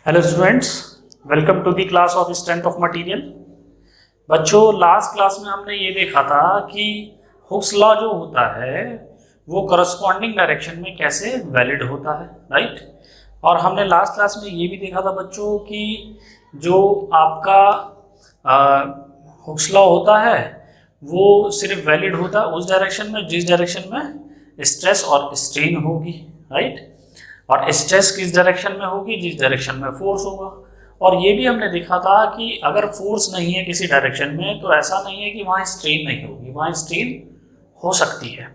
Hello students, welcome to the class of strength of material. बच्चों, last class में हमने ये देखा था कि हुक्स लॉ जो होता है वो करस्पॉन्डिंग डायरेक्शन में कैसे वैलिड होता है, राइट। और हमने लास्ट क्लास में ये भी देखा था बच्चों कि जो आपका हुक्स लॉ होता है वो सिर्फ वैलिड होता है उस डायरेक्शन में जिस डायरेक्शन में स्ट्रेस और स्ट्रेन होगी, राइट। और स्ट्रेस किस डायरेक्शन में होगी? जिस डायरेक्शन में फोर्स होगा। और ये भी हमने देखा था कि अगर फोर्स नहीं है किसी डायरेक्शन में तो ऐसा नहीं है कि वहाँ स्ट्रेन नहीं होगी, वहाँ स्ट्रेन हो सकती है।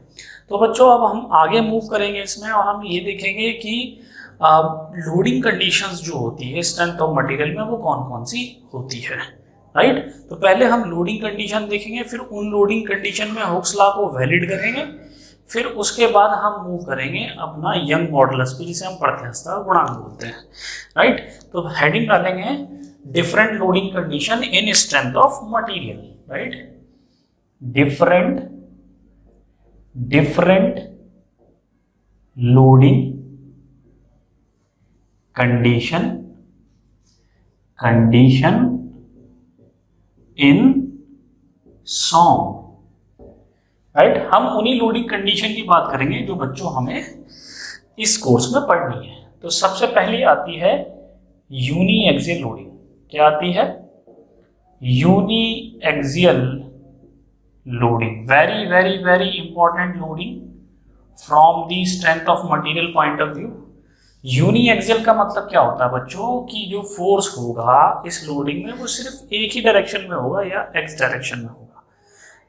तो बच्चों, अब हम आगे मूव करेंगे इसमें और हम ये देखेंगे कि लोडिंग कंडीशंस जो होती है स्ट्रेंथ ऑफ मटेरियल में वो कौन कौन सी होती है, राइट। तो पहले हम लोडिंग कंडीशन देखेंगे, फिर उन लोडिंग कंडीशन में हुक्स लॉ को वैलिड करेंगे, फिर उसके बाद हम मूव करेंगे अपना यंग मॉडुलस पे, जिसे हम प्रत्यास्थ गुणांक बोलते हैं, राइट। तो हेडिंग डालेंगे different loading condition in strength of material, right. Different loading condition in song, right. हम उन्हीं लोडिंग कंडीशन की बात करेंगे जो बच्चों हमें इस कोर्स में पढ़नी है। तो सबसे पहली आती है यूनी एक्सियल लोडिंग। क्या आती है? Uniaxial loading, very very very important loading from the strength of material point of view. Uniaxial का मतलब क्या होता है बच्चों कि जो फोर्स होगा इस लोडिंग में वो सिर्फ एक ही डायरेक्शन में होगा या एक्स डायरेक्शन में होगा,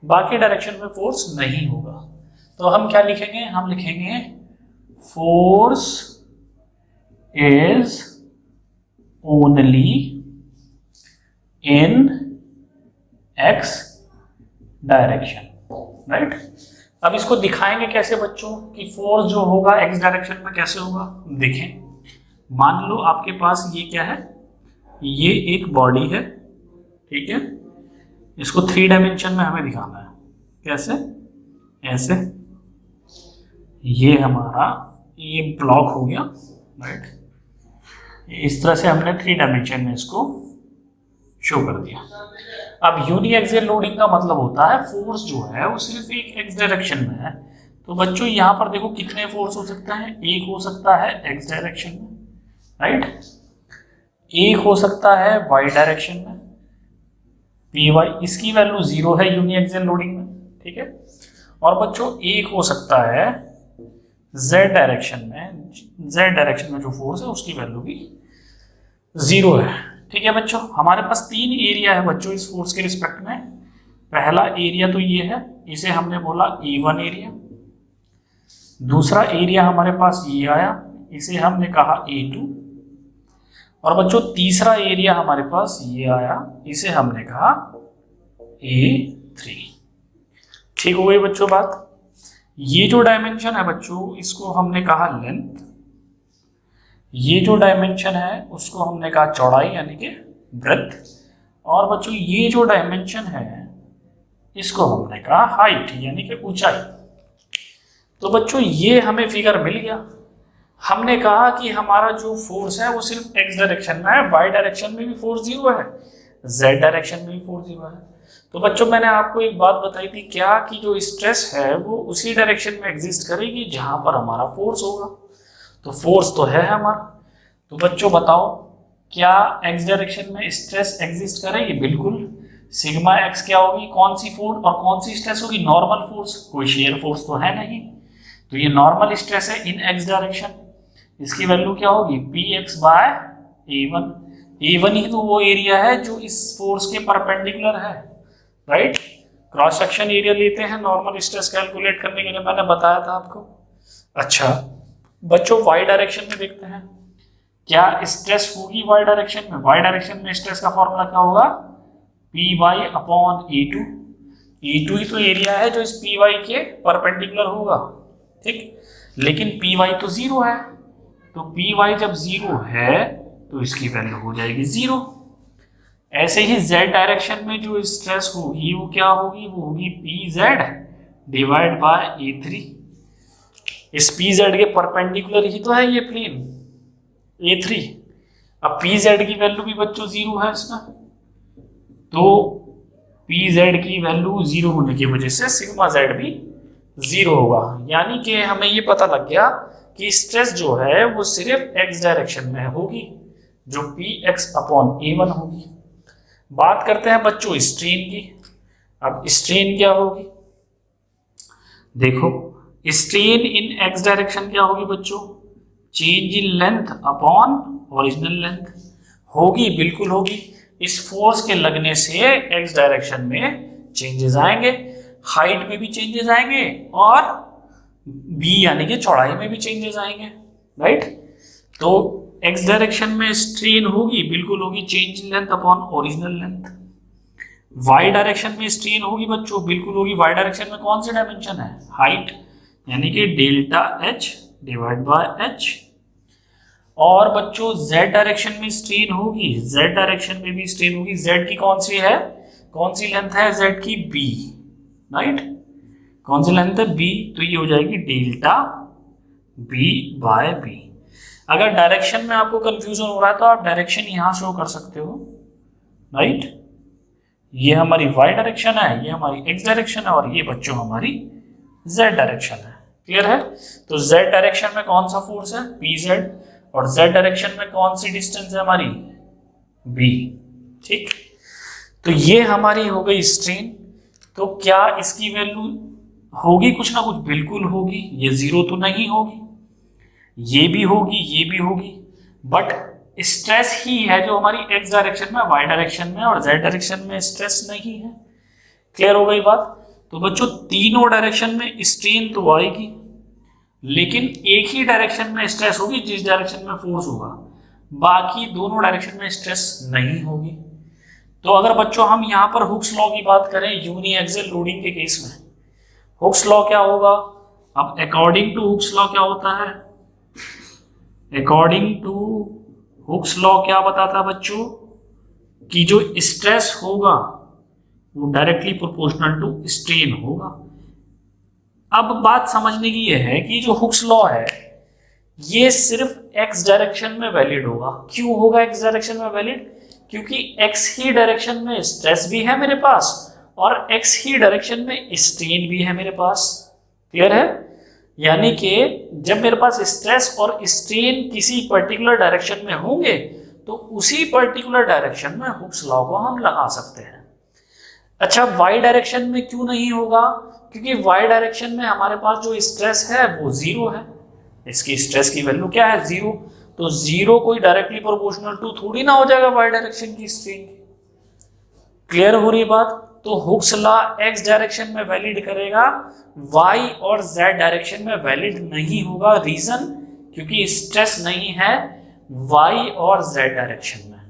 बाकी डायरेक्शन में फोर्स नहीं होगा। तो हम क्या लिखेंगे? हम लिखेंगे force is only in X direction, right. अब इसको दिखाएंगे कैसे बच्चों कि फोर्स जो होगा एक्स डायरेक्शन में कैसे होगा। देखें, मान लो आपके पास ये क्या है, ये एक बॉडी है, ठीक है। इसको 3 डायमेंशन में हमें दिखाना है। कैसे? ऐसे ये हमारा ये ब्लॉक हो गया, राइट। इस तरह से हमने 3 डायमेंशन में इसको शो कर दिया। अब यूनी एक्सियल लोडिंग का मतलब होता है फोर्स जो है वो सिर्फ एक एक्स डायरेक्शन में है। तो बच्चों यहाँ पर देखो कितने फोर्स हो सकता है? एक हो सकता है एक्स डायरेक्शन में, राइट। एक हो सकता है वाई डायरेक्शन में, पी वाई, इसकी वैल्यू 0 है यूनी एक्सियल लोडिंग में, ठीक है। और बच्चों एक हो सकता है जेड डायरेक्शन में, जेड डायरेक्शन में जो फोर्स है उसकी वैल्यू भी 0 है, ठीक है। बच्चों, हमारे पास 3 एरिया है बच्चों इस फोर्स के रिस्पेक्ट में। पहला एरिया तो ये है, इसे हमने बोला E1 एरिया। दूसरा एरिया हमारे पास ये आया, इसे हमने कहा A2। और बच्चों तीसरा एरिया हमारे पास ये आया, इसे हमने कहा A3। ठीक हो गई बच्चों बात। ये जो डायमेंशन है बच्चों इसको हमने कहा लेंथ, ये जो डायमेंशन है उसको हमने कहा चौड़ाई यानी कि ब्रेड्थ, और बच्चों ये जो डायमेंशन है इसको हमने कहा हाइट यानी कि ऊंचाई। तो बच्चों ये हमें फिगर मिल गया। हमने कहा कि हमारा जो फोर्स है वो सिर्फ एक्स डायरेक्शन में है, वाई डायरेक्शन में भी फोर्स 0 है, जेड डायरेक्शन में भी फोर्स 0 है। तो बच्चों मैंने आपको एक बात बताई थी क्या कि जो स्ट्रेस है वो उसी डायरेक्शन में एग्जिस्ट करेगी जहां पर हमारा फोर्स होगा। तो फोर्स तो है हमारा। तो बच्चों बताओ क्या एक्स डायरेक्शन में स्ट्रेस एग्जिस्ट करेगी? बिल्कुल। सिग्मा एक्स क्या होगी? कौन सी फोर्स और कौन सी स्ट्रेस होगी? नॉर्मल फोर्स, कोई शेयर फोर्स तो है नहीं। तो ये नॉर्मल स्ट्रेस है इन एक्स डायरेक्शन, इसकी वैल्यू क्या होगी? Px/A1। A1 ही तो वो एरिया है जो इस फोर्स के परपेंडिकुलर है, राइट। क्रॉस सेक्शन एरिया लेते हैं नॉर्मल स्ट्रेस कैलकुलेट करने के लिए, मैंने बताया था आपको। अच्छा बच्चों, वाई डायरेक्शन में देखते हैं क्या स्ट्रेस होगी वाई डायरेक्शन में। वाई डायरेक्शन में स्ट्रेस का फॉर्मूला क्या होगा? Py/A2। E2 ही तो एरिया है जो इस Py के परपेंडिकुलर होगा, ठीक। लेकिन Py तो 0 है, तो Py जब 0 है तो इसकी वैल्यू हो जाएगी 0। ऐसे ही z डायरेक्शन में जो स्ट्रेस होगी वो क्या होगी? वो होगी Pz/A3। इस Pz के परपेंडिकुलर ही तो है ये प्लेन A3। अब पी जेड की वैल्यू भी बच्चों 0 है इसमें, तो पी जेड की वैल्यू 0 होने की वजह से सिग्मा जेड भी 0 होगा। यानी कि हमें ये पता लग गया कि स्ट्रेस जो है वो सिर्फ एक्स डायरेक्शन में होगी, जो पी एक्स अपॉन A1 होगी। बात करते हैं बच्चों स्ट्रेन की। अब स्ट्रेन क्या होगी, देखो स्ट्रेन इन एक्स डायरेक्शन क्या होगी बच्चों, change in length upon original length होगी, बिल्कुल होगी। इस फोर्स के लगने से एक्स डायरेक्शन में चेंजेस आएंगे, हाइट में भी चेंजेस आएंगे और बी यानी कि चौड़ाई में भी चेंजेस आएंगे, राइट। तो एक्स डायरेक्शन में स्ट्रेन होगी, बिल्कुल होगी, change in length upon original length. Y direction में स्ट्रेन होगी बच्चों, बिल्कुल होगी। वाई डायरेक्शन में कौन सी डायमेंशन है, हाइट, यानी कि delta H divide by H. और बच्चों जेड डायरेक्शन में स्ट्रेन होगी, जेड डायरेक्शन में भी स्ट्रेन होगी। जेड की कौन सी है, कौन सी लेंथ है जेड की, बी, राइट। कौन सी लेंथ है, बी, तो ये हो जाएगी डेल्टा बी बाय बी। अगर डायरेक्शन में आपको कंफ्यूजन हो रहा है तो आप डायरेक्शन यहां शो कर सकते हो, राइट। ये हमारी वाई डायरेक्शन है, ये हमारी एक्स डायरेक्शन है और ये बच्चों हमारी जेड डायरेक्शन है। क्लियर है। तो जेड डायरेक्शन में कौन सा फोर्स है, पी जेड, और जेड डायरेक्शन में कौन सी डिस्टेंस है हमारी, बी, ठीक। तो ये हमारी हो गई स्ट्रेन। तो क्या इसकी वैल्यू होगी कुछ ना कुछ, बिल्कुल होगी। ये 0 तो नहीं होगी, ये भी होगी, ये भी होगी, बट स्ट्रेस ही है जो हमारी एक्स डायरेक्शन में, वाई डायरेक्शन में और जेड डायरेक्शन में स्ट्रेस नहीं है। क्लियर हो गई बात। तो बच्चों तीनों डायरेक्शन में स्ट्रेन तो आएगी, लेकिन एक ही डायरेक्शन में स्ट्रेस होगी जिस डायरेक्शन में फोर्स होगा, बाकी दोनों डायरेक्शन में स्ट्रेस नहीं होगी। तो अगर बच्चों हम यहां पर हुक्स लॉ की बात करें यूनी एक्सियल लोडिंग के केस में, हुक्स लॉ क्या होगा। अब अकॉर्डिंग टू हुक्स लॉ क्या होता है, अकॉर्डिंग टू हुक्स लॉ क्या बताता है बच्चों, कि जो स्ट्रेस होगा वो डायरेक्टली प्रोपोर्शनल टू स्ट्रेन होगा। अब बात समझने की यह है कि जो हुक्स लॉ है ये सिर्फ एक्स डायरेक्शन में वैलिड होगा। क्यों होगा एक्स डायरेक्शन में वैलिड, क्योंकि एक्स ही डायरेक्शन में स्ट्रेस भी है मेरे पास और एक्स ही डायरेक्शन में स्ट्रेन भी है मेरे पास। क्लियर है। यानी कि जब मेरे पास स्ट्रेस और स्ट्रेन किसी पर्टिकुलर डायरेक्शन में होंगे तो उसी पर्टिकुलर डायरेक्शन में हुक्स लॉ को हम लगा सकते हैं। अच्छा, वाई डायरेक्शन में क्यों नहीं होगा, क्योंकि वाई डायरेक्शन में हमारे पास जो स्ट्रेस है वो 0 है, इसकी स्ट्रेस की वैल्यू क्या है, 0। तो 0 कोई डायरेक्टली प्रोपोर्शनल टू थोड़ी ना हो जाएगा वाई डायरेक्शन की स्ट्रेन। क्लियर हो रही बात। तो हुक्स लॉ एक्स डायरेक्शन में वैलिड करेगा, वाई और जेड डायरेक्शन में वैलिड नहीं होगा। रीजन, क्योंकि स्ट्रेस नहीं है वाई और जेड डायरेक्शन में।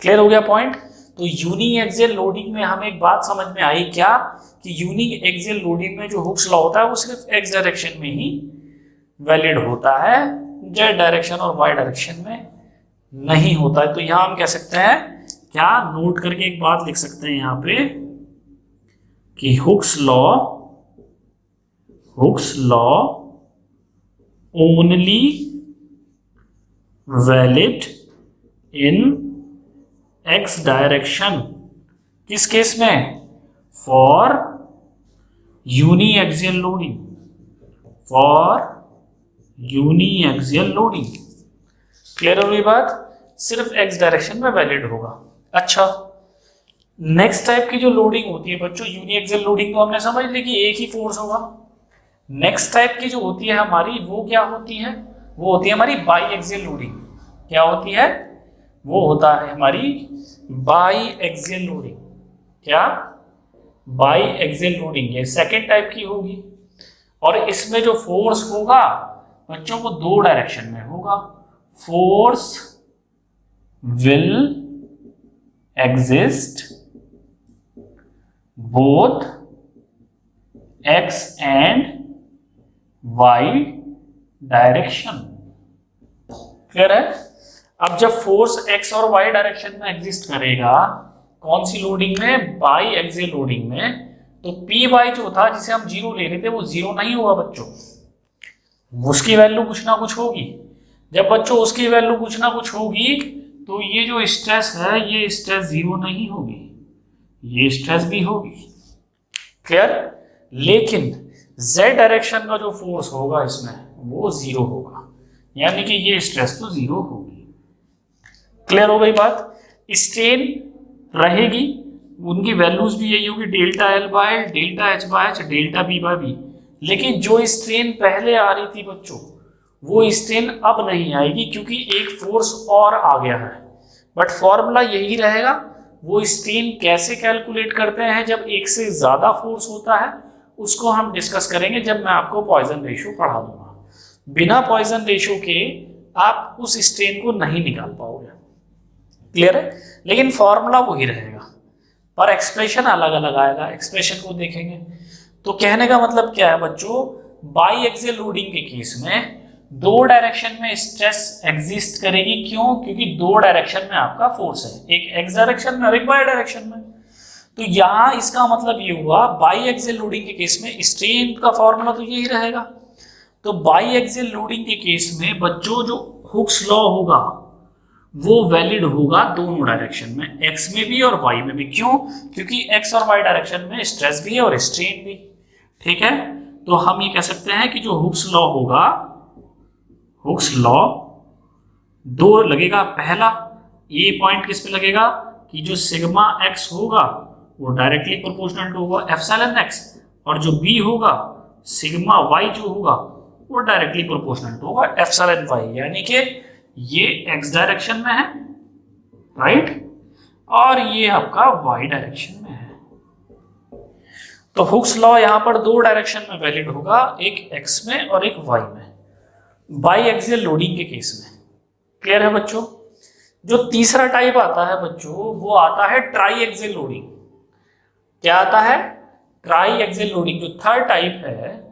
क्लियर हो गया पॉइंट। तो यूनी एक्सियल लोडिंग में हमें एक बात समझ में आई क्या, कि यूनी एक्सियल लोडिंग में जो हुक्स लॉ होता है वो सिर्फ एक्स डायरेक्शन में ही वैलिड होता है, जेड डायरेक्शन और वाई डायरेक्शन में नहीं होता है। तो यहां हम कह सकते हैं क्या, नोट करके एक बात लिख सकते हैं यहां पे, कि Hooke's law only valid in X direction. किस केस में, for uniaxial loading, for uniaxial loading. Clear हो गई बात, सिर्फ एक्स डायरेक्शन में वैलिड होगा। अच्छा, नेक्स्ट टाइप की जो लोडिंग होती है बच्चों, यूनी एक्सियल लोडिंग तो हमने समझ ली कि एक ही फोर्स होगा। नेक्स्ट टाइप की जो होती है हमारी, वो क्या होती है, वो होती है हमारी बाई एक्सियल लोडिंग। क्या होती है, वो होता है हमारी बाई एक्सियल लोडिंग। क्या, बाई एक्सियल लोडिंग, ये सेकेंड टाइप की होगी। और इसमें जो फोर्स होगा बच्चों वो 2 डायरेक्शन में होगा। Force will exist both x and y direction. Clear है। अब जब फोर्स एक्स और वाई डायरेक्शन में एग्जिस्ट करेगा, कौन सी लोडिंग में, बाई एक्सियल लोडिंग में, तो पी वाई जो था जिसे हम 0 ले रहे थे वो 0 नहीं होगा बच्चों, उसकी वैल्यू कुछ ना कुछ होगी। जब बच्चों उसकी वैल्यू कुछ ना कुछ होगी तो ये जो स्ट्रेस है ये स्ट्रेस जीरो नहीं होगी, ये स्ट्रेस भी होगी। क्लियर? लेकिन z डायरेक्शन का जो फोर्स होगा इसमें वो जीरो होगा, यानी कि ये स्ट्रेस तो जीरो होगी। क्लियर हो गई बात? स्ट्रेन रहेगी, उनकी वैल्यूज भी यही होगी, delta L by L, delta H by H, delta B by B. लेकिन जो स्ट्रेन पहले आ रही थी बच्चों वो स्ट्रेन अब नहीं आएगी क्योंकि एक फोर्स और आ गया है। बट फॉर्मूला यही रहेगा। वो स्ट्रेन कैसे कैलकुलेट करते हैं जब एक से ज्यादा फोर्स होता है उसको हम डिस्कस करेंगे जब मैं आपको पॉइजन रेशियो पढ़ा दूंगा। बिना पॉइजन रेशियो के आप उस स्ट्रेन को नहीं निकाल पाओगे। क्लियर है? लेकिन फॉर्मूला वही रहेगा पर एक्सप्रेशन अलग अलग आएगा। एक्सप्रेशन को देखेंगे तो कहने का मतलब क्या है बच्चों, बाई एक्सियल लोडिंग के केस में दो डायरेक्शन में स्ट्रेस एग्जिस्ट करेगी। क्यों? क्योंकि दो डायरेक्शन में आपका फोर्स है, एक एक्स डायरेक्शन में और एक वाई डायरेक्शन में। तो यहां इसका मतलब ये हुआ बाई एक्सियल लोडिंग के केस में स्ट्रेन का फॉर्मूला तो यही रहेगा। तो बाई एक्सियल लोडिंग के केस में बच्चों जो हुक्स लॉ होगा वो वैलिड होगा दोनों डायरेक्शन में, एक्स में भी और वाई में भी। क्यों? क्योंकि एक्स और वाई डायरेक्शन में स्ट्रेस भी है और स्ट्रेन भी। ठीक है? तो हम ये कह सकते हैं कि जो हुक्स लॉ होगा, हुक्स लॉ दो लगेगा। पहला ये पॉइंट किस पे लगेगा कि जो सिग्मा एक्स होगा वो डायरेक्टली प्रोपोर्शनल टू होगा एप्सिलॉन एक्स, और जो बी होगा सिग्मा वाई जो होगा वो डायरेक्टली प्रोपोर्शनल टू होगा एप्सिलॉन वाई। यानी कि ये एक्स डायरेक्शन में है, राइट, और ये आपका वाई डायरेक्शन में है। तो हुक्स लॉ यहां पर दो डायरेक्शन में वैलिड होगा, एक एक्स में और एक वाई में, बाई एक्सियल लोडिंग के केस में। क्लियर है बच्चों? जो तीसरा टाइप आता है बच्चों वो आता है ट्राई एक्सियल लोडिंग। क्या आता है? Try axial loading. जो थर्ड टाइप है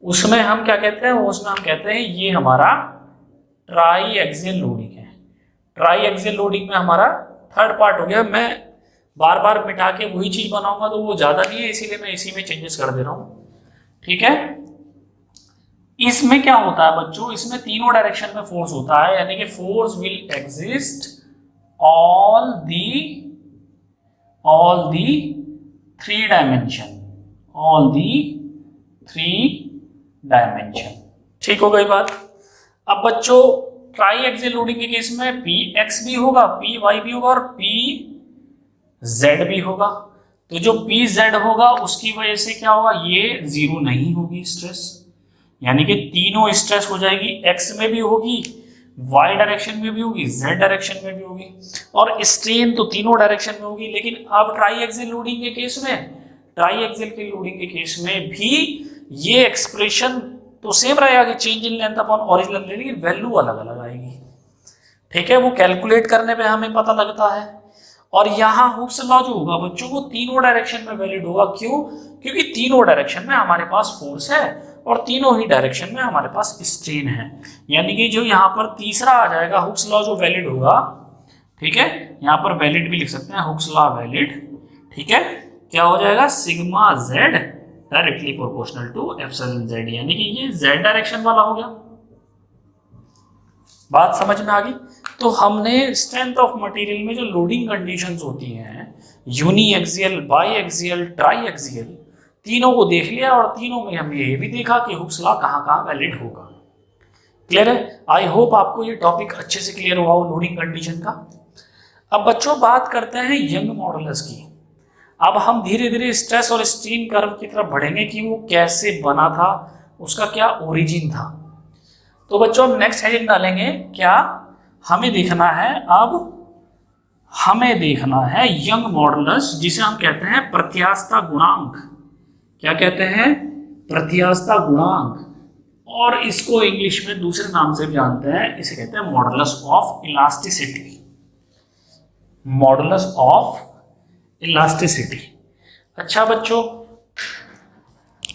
उसमें हम क्या कहते हैं, उसमें हम कहते हैं ये हमारा ट्राई एक्सियल लोडिंग है। ट्राई एक्सियल लोडिंग में हमारा थर्ड पार्ट हो गया। मैं बार बार मिटा के वही चीज बनाऊंगा तो वो ज्यादा नहीं है, इसीलिए मैं इसी में चेंजेस कर दे रहा हूं। ठीक है? इसमें क्या होता है बच्चों, इसमें तीनों डायरेक्शन में फोर्स होता है, यानी कि force will exist all the three dimension, all the three dimension. ठीक हो गई बात? अब बच्चों ट्राई एक्सियल लोडिंग के केस में पी एक्स भी होगा, पी वाई भी होगा और पी जेड भी होगा। तो जो पी जेड होगा उसकी वजह से क्या होगा, ये जीरो नहीं होगी स्ट्रेस, यानी कि तीनों स्ट्रेस हो जाएगी, एक्स में भी होगी, वाई डायरेक्शन में भी होगी, जेड डायरेक्शन में भी होगी, और स्ट्रेन तो तीनों डायरेक्शन में होगी। लेकिन अब ट्राई एक्सियल लोडिंग के केस में, ट्राई एक्सियल के लोडिंग के केस में भी ये एक्सप्रेशन तो सेम रहेगा कि change in length upon original, लेकिन वैल्यू अलग अलग आएगी। ठीक है? वो कैलकुलेट करने पे हमें पता लगता है। और यहाँ हुक्स लॉ जो होगा बच्चों वो तीनों डायरेक्शन में वैलिड होगा। क्यों? क्योंकि तीनों डायरेक्शन में हमारे पास फोर्स है और तीनों ही डायरेक्शन में हमारे पास स्ट्रेन है। यानी कि जो यहाँ पर तीसरा आ जाएगा हुक्स लॉ जो वैलिड होगा, ठीक है, यहाँ पर वैलिड भी लिख सकते हैं, हुक्स लॉ वैलिड। ठीक है? क्या हो जाएगा, sigma z directly proportional to epsilon z, यानी कि ये जेड डायरेक्शन वाला हो गया। बात समझ में आ गई? तो हमने स्ट्रेंथ ऑफ मटेरियल में जो लोडिंग कंडीशंस होती हैं, uniaxial, biaxial, triaxial, तीनों को देख लिया और तीनों में हमने ये भी देखा कि हुक्स लॉ कहाँ कहाँ वैलिड होगा। क्लियर है? आई होप आपको ये टॉपिक अच्छे से क्लियर हुआ हो लोडिंग कंडीशन का। अब बच्चों बात करते हैं यंग मॉडुलस की। अब हम धीरे धीरे स्ट्रेस और स्ट्रेन कर्व की तरफ बढ़ेंगे कि वो कैसे बना था, उसका क्या ओरिजिन था। तो बच्चों हम नेक्स्ट हेडिंग डालेंगे क्या, हमें देखना है, अब हमें देखना है यंग मॉडुलस, जिसे हम कहते हैं प्रत्यास्थता गुणांक। क्या कहते हैं? प्रत्यास्थता गुणांक। और इसको इंग्लिश में दूसरे नाम से भी जानते हैं, इसे कहते हैं modulus of elasticity, modulus of elasticity. अच्छा बच्चों,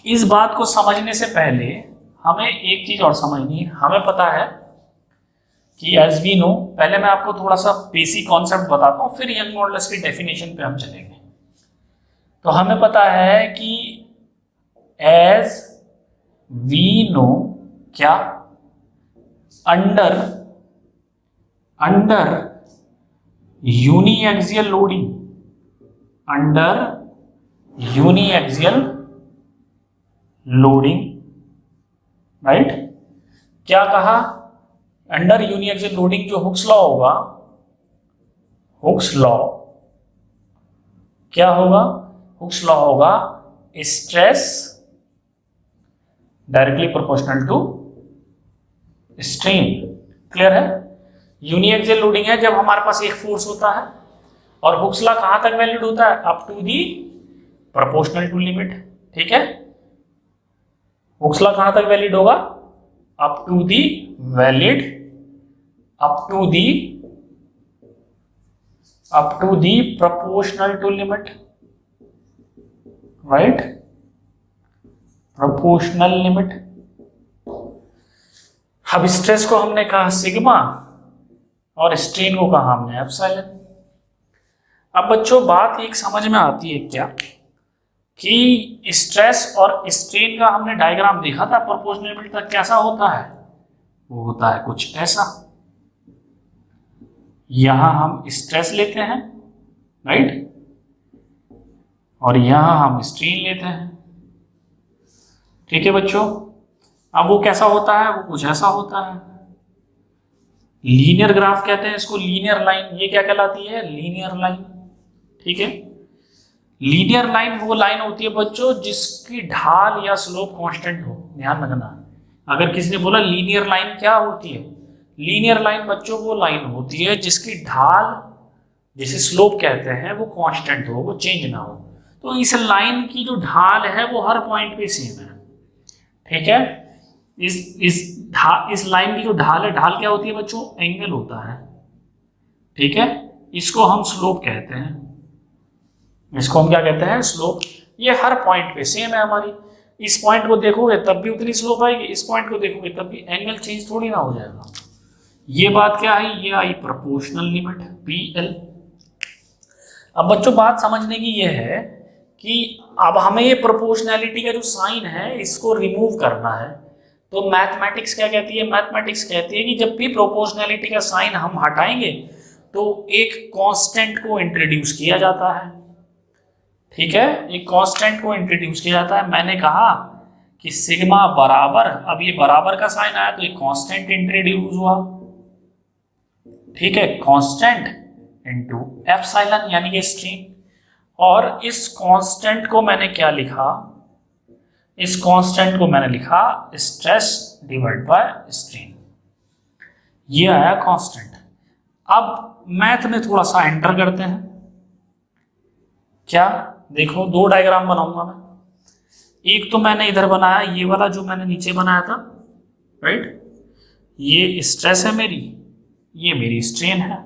इस बात को समझने से पहले हमें एक चीज और समझनी है। हमें पता है कि एज वी नो, पहले मैं आपको थोड़ा सा बेसिक कॉन्सेप्ट बताता हूं, फिर यंग मॉडुलस की डेफिनेशन पे हम चलेंगे। तो हमें पता है कि एज वी नो, क्या under uniaxial loading, under uniaxial loading, right. क्या कहा? अंडर यूनिएक्सियल लोडिंग जो हुक्स लॉ होगा, हुक्स लॉ क्या होगा? हुक्स लॉ होगा stress directly proportional to strain. Clear है? यूनिएक्सियल लोडिंग है जब हमारे पास एक फोर्स होता है, और हुक्स लॉ कहां तक वैलिड होता है? Up to the proportional to limit. ठीक है, हुक्स लॉ कहां तक वैलिड होगा? Up to the valid, up to the proportional to limit, right, proportional limit. अब स्ट्रेस को हमने कहा सिग्मा और स्ट्रेन को कहा हमने एप्सिलॉन। अब बच्चों बात एक समझ में आती है क्या कि स्ट्रेस और स्ट्रेन का हमने डायग्राम देखा था प्रोपोर्शनल लिमिट तक, कैसा होता है? वो होता है कुछ ऐसा। यहां हम स्ट्रेस लेते हैं, राइट, और यहां हम स्ट्रेन लेते हैं। ठीक है बच्चों, अब वो कैसा होता है? वो कुछ ऐसा होता है। लीनियर ग्राफ कहते हैं इसको, लीनियर लाइन। ये क्या कहलाती है? Linear line. ठीक है, लीनियर लाइन वो लाइन होती है बच्चों जिसकी ढाल या स्लोप कांस्टेंट हो। ध्यान रखना, अगर किसी ने बोला लीनियर लाइन क्या होती है, लीनियर लाइन बच्चों वो लाइन होती है जिसकी ढाल, जिसे स्लोप कहते हैं, वो कांस्टेंट हो, वो चेंज ना हो। तो इस लाइन की जो ढाल है वो हर पॉइंट पे सेम है। ठीक है, इस लाइन की जो ढाल है, ढाल क्या होती है बच्चों? एंगल होता है। ठीक है, इसको हम स्लोप कहते हैं, इसको हम क्या कहते हैं? स्लोप। ये हर पॉइंट पे सेम है हमारी। इस पॉइंट को देखोगे तब भी उतनी स्लोप आएगी, इस पॉइंट को देखोगे तब भी, एंगल चेंज थोड़ी ना हो जाएगा। ये बात क्या है? ये आई प्रोपोर्शनल लिमिट PL। अब बच्चों बात समझने की ये है कि अब हमें ये प्रोपोर्शनैलिटी का जो साइन है इसको रिमूव करना है। तो मैथमेटिक्स क्या कहती है? मैथमेटिक्स कहती है कि जब भी प्रोपोर्शनैलिटी का साइन हम हटाएंगे तो एक कांस्टेंट को इंट्रोड्यूस किया जाता है। ठीक है, एक कांस्टेंट को इंट्रोड्यूस किया जाता है। मैंने कहा कि सिग्मा बराबर, अब ये बराबर का साइन आया तो एक कांस्टेंट इंट्रोड्यूस हुआ। ठीक है, कांस्टेंट इनटू एप्सिलॉन यानी कि स्ट्रेन। और इस कांस्टेंट को मैंने क्या लिखा? इस कांस्टेंट को मैंने लिखा स्ट्रेस डिवाइड बाय स्ट्रेन। ये आया कांस्टेंट। अब मैथ में थोड़ा सा एंटर करते हैं। क्या? देखो, दो डायग्राम बनाऊंगा मैं। एक तो मैंने इधर बनाया, ये वाला जो मैंने नीचे बनाया था, राइट, ये स्ट्रेस है मेरी, ये मेरी स्ट्रेन है।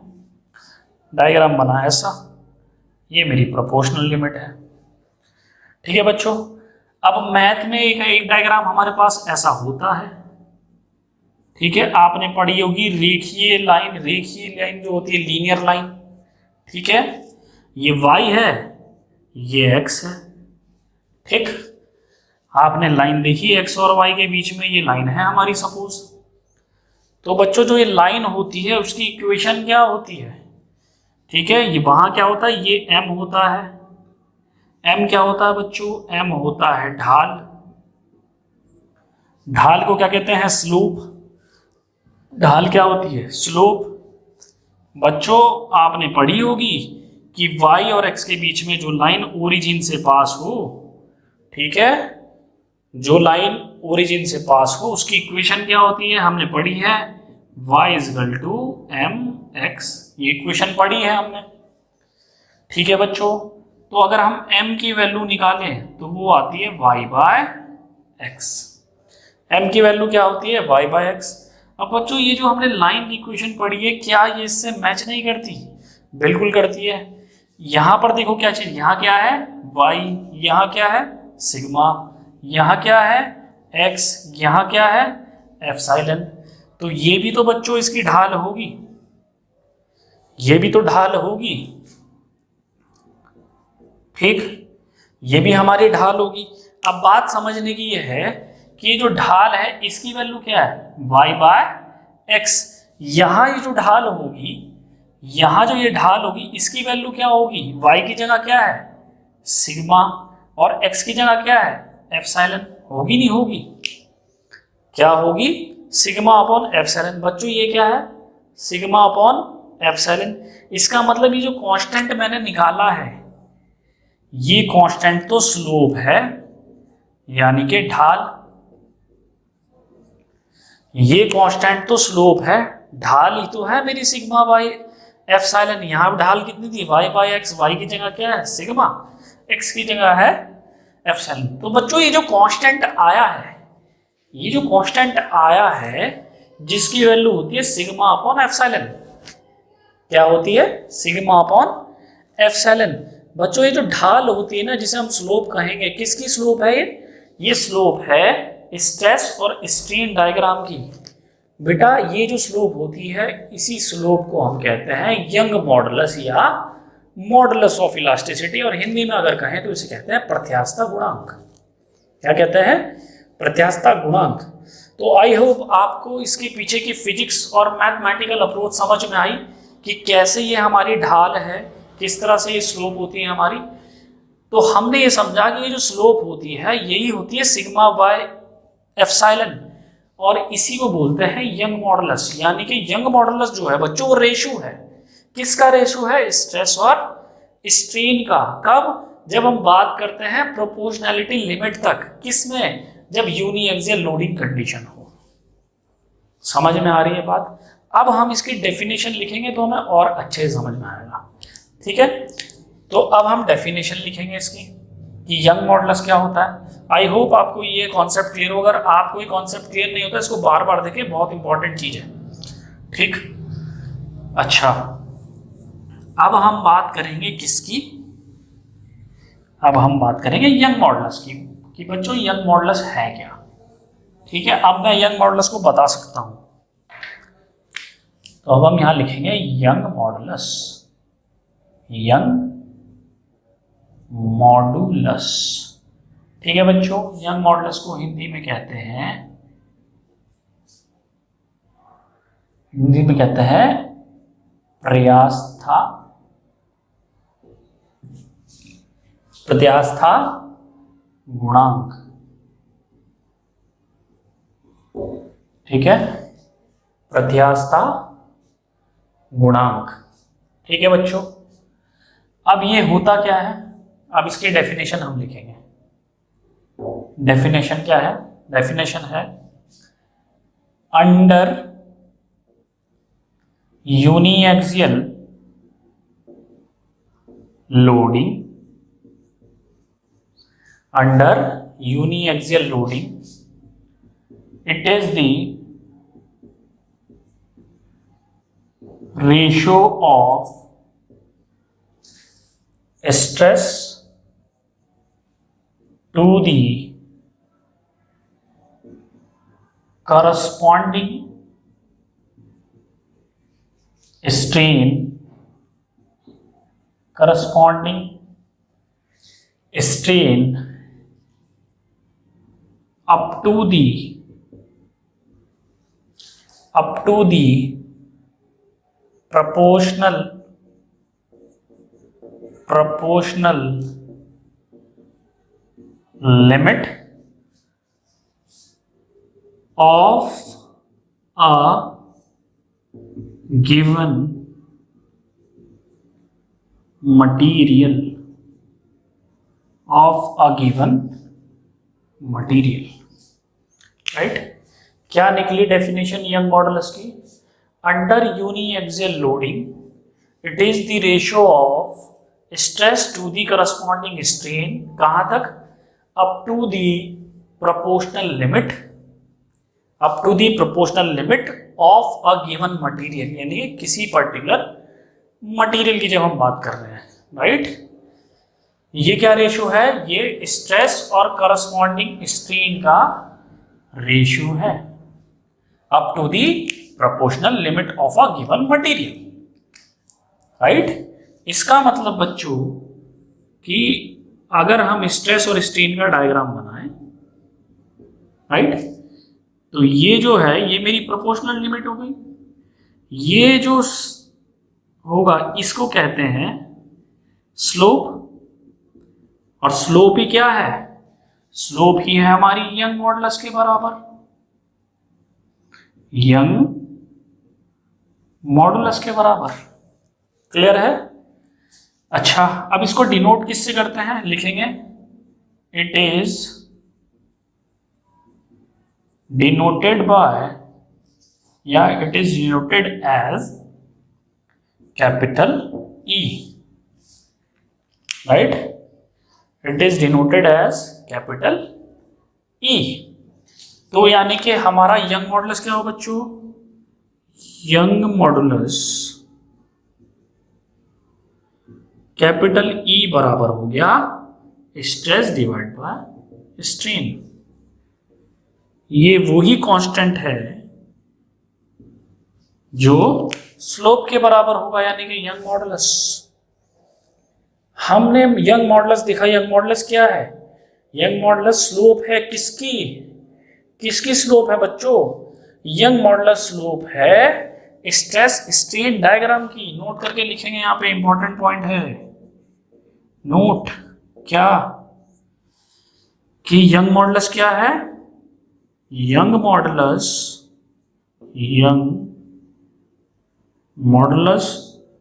डायग्राम बना ऐसा, ये मेरी प्रोपोर्शनल लिमिट है। ठीक है बच्चों, अब मैथ में एक डायग्राम हमारे पास ऐसा होता है। ठीक है, आपने पढ़ी होगी रेखीय लाइन जो होती है लीनियर लाइन। ठीक है, ये y है, ये x है। ठीक, आपने लाइन देखी x और y के बीच में, ये लाइन है हमारी सपोज। तो बच्चों जो ये लाइन होती है उसकी इक्वेशन क्या होती है? ठीक है, ये वहां क्या होता है? ये m होता है। m क्या होता है बच्चों? m होता है ढाल। ढाल को क्या कहते हैं? स्लोप। ढाल क्या होती है? स्लोप। बच्चों आपने पढ़ी होगी कि y और x के बीच में जो लाइन ओरिजिन से पास हो, ठीक है, जो लाइन ओरिजिन से पास हो उसकी इक्वेशन क्या होती है? हमने पढ़ी है y इजकल टू mx। ये इक्वेशन पढ़ी है हमने। ठीक है बच्चों, तो अगर हम m की वैल्यू निकालें तो वो आती है y बाय x। m की वैल्यू क्या होती है? y by x। अब बच्चों ये जो हमने लाइन की इक्वेशन पढ़ी है, क्या ये इससे मैच नहीं करती? बिल्कुल करती है। यहां पर देखो क्या चीज, यहां क्या है? y, यहां क्या है? सिग्मा, यहां क्या है? x, यहां क्या है? एप्सिलॉन। तो ये भी तो बच्चों इसकी ढाल होगी, ये भी तो ढाल होगी। ठीक, ये भी हमारी ढाल होगी। अब बात समझने की ये है कि ये जो ढाल है इसकी वैल्यू क्या है? y बाय x, यहां ये जो ढाल होगी, यहां जो ये ढाल होगी इसकी वैल्यू क्या होगी, y की जगह क्या है सिग्मा, और x की जगह क्या है एप्सिलॉन, होगी नहीं होगी, क्या होगी सिग्मा अपॉन एप्सिलॉन। बच्चों ये क्या है सिग्मा अपॉन एप्सिलॉन। इसका मतलब ये जो कांस्टेंट मैंने निकाला है ये कांस्टेंट तो स्लोप है, यानी कि ढाल, ये कांस्टेंट तो स्लोप है, ढाल ही तो है मेरी सिग्मा बाई एप्सिलॉन। यहां ढाल कितनी थी y बाई एक्स, y की जगह क्या है सिग्मा, x की जगह है एप्सिलॉन। तो बच्चों ये जो कांस्टेंट आया है, ये जो कांस्टेंट आया है जिसकी वैल्यू होती है सिग्मा अपॉन एप्सिलॉन, क्या होती है सिग्मा अपॉन एप्सिलॉन। बच्चों ये जो ढाल होती है ना जिसे हम स्लोप कहेंगे, किसकी स्लोप है ये स्लोप है स्ट्रेस और स्ट्रेन डायग्राम की। बेटा ये जो स्लोप होती है इसी स्लोप को हम कहते हैं यंग मॉडुलस या मॉडुलस ऑफ इलास्टिसिटी, और हिंदी में अगर कहें तो इसे कहते हैं प्रत्यास्थता गुणांक। क्या कहते हैं प्रत्यास्थता गुणांक। तो आई होप आपको इसके पीछे की फिजिक्स और मैथमेटिकल अप्रोच समझ में आई कि कैसे ये हमारी ढाल है, किस तरह से ये स्लोप होती है हमारी। तो हमने ये समझा कि ये जो स्लोप होती है यही होती है सिग्मा बाय एप्सिलॉन, और इसी को बोलते हैं यंग मॉडुलस। यानी कि यंग मॉडुलस जो है बच्चों वो रेशो है, किसका रेशो है स्ट्रेस और स्ट्रेन का। कब, जब हम बात करते हैं प्रोपोर्शनैलिटी लिमिट तक, किसमें, जब यूनिएक्सियल लोडिंग कंडीशन हो। समझ में आ रही है बात। अब हम इसकी डेफिनेशन लिखेंगे तो हमें और अच्छे से समझ में आएगा, ठीक है। तो अब हम डेफिनेशन लिखेंगे इसकी कि यंग मॉडुलस क्या होता है। आई होप आपको ये कॉन्सेप्ट क्लियर होगा। अगर आपको ये कॉन्सेप्ट क्लियर नहीं होता इसको बार बार देखें, बहुत इंपॉर्टेंट चीज है, ठीक। अच्छा अब हम बात करेंगे किसकी, अब हम बात करेंगे यंग मॉडुलस की कि बच्चों यंग मॉडुलस है क्या, ठीक है। अब मैं यंग मॉडुलस को बता सकता हूं, तो अब हम यहां लिखेंगे यंग मॉडुलस, यंग मॉडुलस, ठीक है बच्चों। यंग मॉडुलस को हिंदी में कहते हैं, हिंदी में कहते हैं प्रत्यास्थता, प्रत्यास्थता गुणांक, ठीक है, प्रत्यास्थता गुणांक, ठीक है बच्चों। अब ये होता क्या है, अब इसकी डेफिनेशन हम लिखेंगे। डेफिनेशन क्या है, डेफिनेशन है under uniaxial loading, under uniaxial loading it is the ratio of stress to the corresponding strain, corresponding strain up to the proportional limit of a given material, of a given material, right. क्या निकली definition Young modulus की, under uniaxial loading it is the ratio of stress to the corresponding strain, कहां तक, up to the proportional limit, up to the proportional limit of a given material, यानी किसी particular material की जब हम बात कर रहे हैं, राइट। ये क्या रेशियो है, ये स्ट्रेस और करस्पॉन्डिंग स्ट्रेन का रेशियो है up to the proportional limit of a given material, right. इसका मतलब बच्चों कि अगर हम स्ट्रेस और स्ट्रेन का डायग्राम बनाएं, राइट, तो ये जो है ये मेरी प्रोपोर्शनल लिमिट हो गई। ये जो होगा इसको कहते हैं स्लोप, और स्लोप ही क्या है, स्लोप ही है हमारी यंग मॉडुलस के बराबर, यंग मॉडुलस के बराबर। क्लियर है? अच्छा, अब इसको डिनोट किससे करते हैं, लिखेंगे इट इज डिनोटेड बाय, या it is denoted as capital E, right? It is denoted as capital E. तो यानी कि हमारा यंग मॉडुलस क्या हो बच्चों, यंग मॉडुलस कैपिटल ई बराबर हो गया स्ट्रेस डिवाइड बाय स्ट्रेन। ये वही कांस्टेंट है जो स्लोप के बराबर होगा, यानी कि यंग मॉडुलस। हमने यंग मॉडुलस देखा, यंग मॉडुलस क्या है, यंग मॉडुलस स्लोप है किसकी, किसकी स्लोप है बच्चों, यंग मॉडुलस स्लोप है स्ट्रेस स्ट्रेन डायग्राम की। नोट करके लिखेंगे, यहां पे इंपॉर्टेंट पॉइंट है, नोट क्या, कि यंग मॉडुलस क्या है, young modulus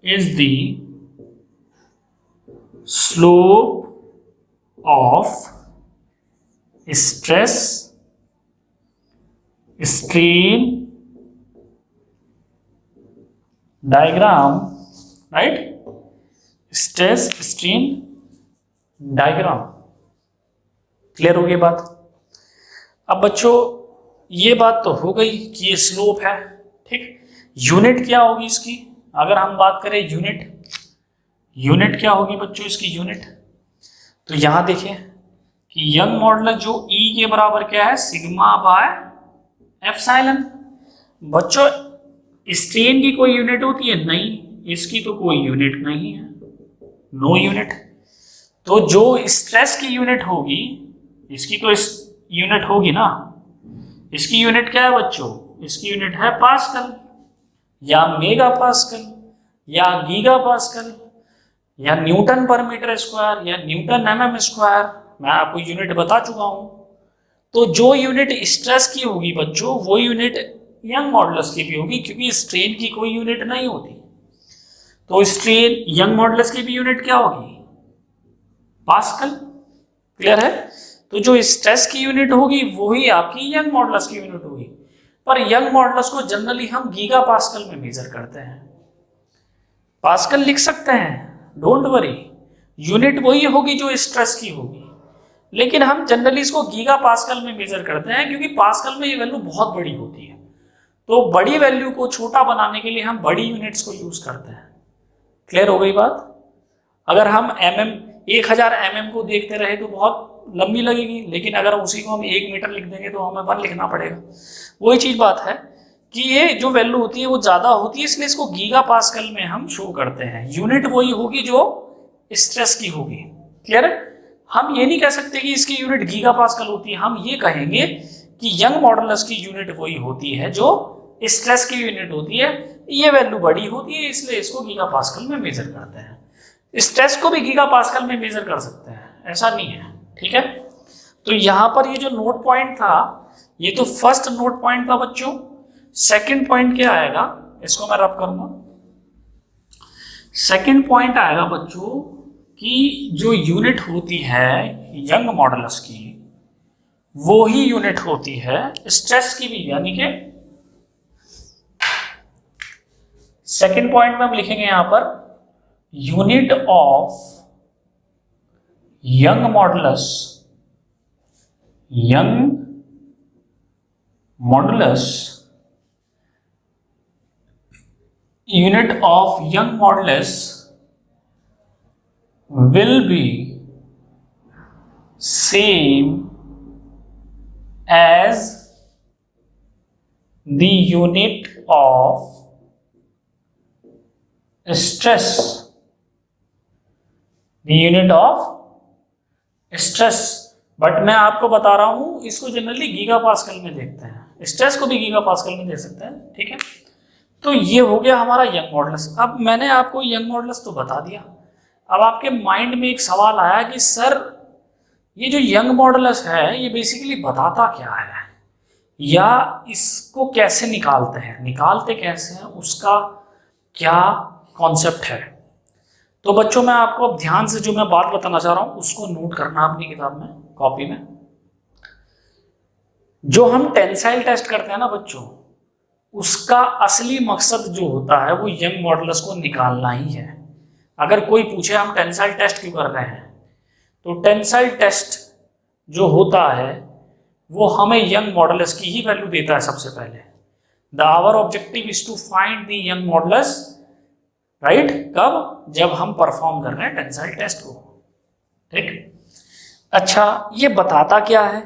is the slope of stress strain diagram, right? stress strain diagram। Clear हो गई बात? अब बच्चों ये बात तो हो गई कि ये स्लोप है, ठीक। यूनिट क्या होगी इसकी, अगर हम बात करें यूनिट क्या होगी बच्चों इसकी यूनिट, तो यहां देखें कि यंग मॉडुलस जो ई के बराबर क्या है, सिग्मा बाय एप्सिलॉन। बच्चों स्ट्रेन की कोई यूनिट होती है, नहीं, इसकी तो कोई यूनिट नहीं है, नो यूनिट। तो जो स्ट्रेस की यूनिट होगी, इसकी तो यूनिट होगी ना, इसकी यूनिट क्या है बच्चों, इसकी यूनिट है पास्कल या मेगा पास्कल या गीगा पास्कल या न्यूटन पर मीटर स्क्वायर या न्यूटन mm स्क्वायर, मैं आपको यूनिट बता चुका हूं। तो जो यूनिट स्ट्रेस की होगी बच्चों, वो यूनिट यंग मॉडुलस की भी होगी, क्योंकि स्ट्रेन की कोई यूनिट नहीं होती। तो स्ट्रेन यंग मॉडुलस की भी यूनिट क्या होगी, पास्कल। क्लियर है? तो जो स्ट्रेस की यूनिट होगी वही आपकी यंग मॉडुलस की यूनिट होगी, पर यंग मॉडुलस को जनरली हम गीगा पास्कल में मेजर करते हैं। पास्कल लिख सकते हैं, डोंट वरी, यूनिट वही होगी जो स्ट्रेस की होगी, लेकिन हम जनरली इसको गीगा पास्कल में मेजर करते हैं, क्योंकि पास्कल में ये वैल्यू बहुत बड़ी होती है। तो बड़ी वैल्यू को छोटा बनाने के लिए हम बड़ी यूनिट्स को यूज करते हैं। क्लियर हो गई बात? अगर हम mm 1000 mm को देखते रहे तो बहुत लंबी लगेगी, लेकिन अगर उसी को हम 1 मीटर लिख देंगे तो हमें 1 लिखना पड़ेगा। वही चीज बात है कि ये जो वैल्यू होती है वो ज्यादा होती है, इसलिए इसको गीगा पास्कल में हम शो करते हैं। यूनिट वही होगी जो स्ट्रेस की होगी। क्लियर है? हम ये नहीं कह सकते कि इसकी यूनिट गीगा पास्कल होती है, हम ये कहेंगे कि यंग मॉडुलस की यूनिट वही होती है जो स्ट्रेस की यूनिट होती है। ये वैल्यू बड़ी होती है, इसलिए इसको गीगा पास्कल में मेजर करते हैं। स्ट्रेस को भी गीगा पास्कल में मेजर कर सकते हैं, ऐसा नहीं है, ठीक है। तो यहां पर ये जो नोट पॉइंट था, ये तो फर्स्ट नोट पॉइंट था बच्चों। सेकंड पॉइंट क्या आएगा, इसको मैं रब करूंगा। सेकंड पॉइंट आएगा बच्चों कि जो यूनिट होती है यंग मॉडुलस की, वो ही यूनिट होती है स्ट्रेस की भी, यानी कि सेकंड पॉइंट में हम लिखेंगे यहां per unit of young modulus, unit of young modulus will be same as the unit of stress, but मैं आपको बता रहा हूं इसको जनरली गीगा पास्कल में देखते हैं। स्ट्रेस को भी गीगा पास्कल में दे सकते हैं, ठीक है। तो ये हो गया हमारा यंग मॉडुलस। अब मैंने आपको यंग मॉडुलस तो बता दिया, अब आपके माइंड में एक सवाल आया कि सर ये जो यंग मॉडुलस है ये बेसिकली बताता क्या है, या इसको कैसे निकालते हैं, निकालते कैसे हैं, उसका क्या कॉन्सेप्ट है। तो बच्चों मैं आपको अब ध्यान से जो मैं बात बताना चाह रहा हूं उसको नोट करना अपनी किताब में, कॉपी में। जो हम टेंसाइल टेस्ट करते हैं ना बच्चों, उसका असली मकसद जो होता है वो यंग मॉडुलस को निकालना ही है। अगर कोई पूछे हम टेंसाइल टेस्ट क्यों कर रहे हैं, तो टेंसाइल टेस्ट जो होता है वो हमें यंग मॉडुलस की ही वैल्यू देता है सबसे पहले। The our objective is to find the Young modulus, right, कब, जब हम परफॉर्म कर रहे हैं टेंसाइल टेस्ट को, ठीक। अच्छा ये बताता क्या है,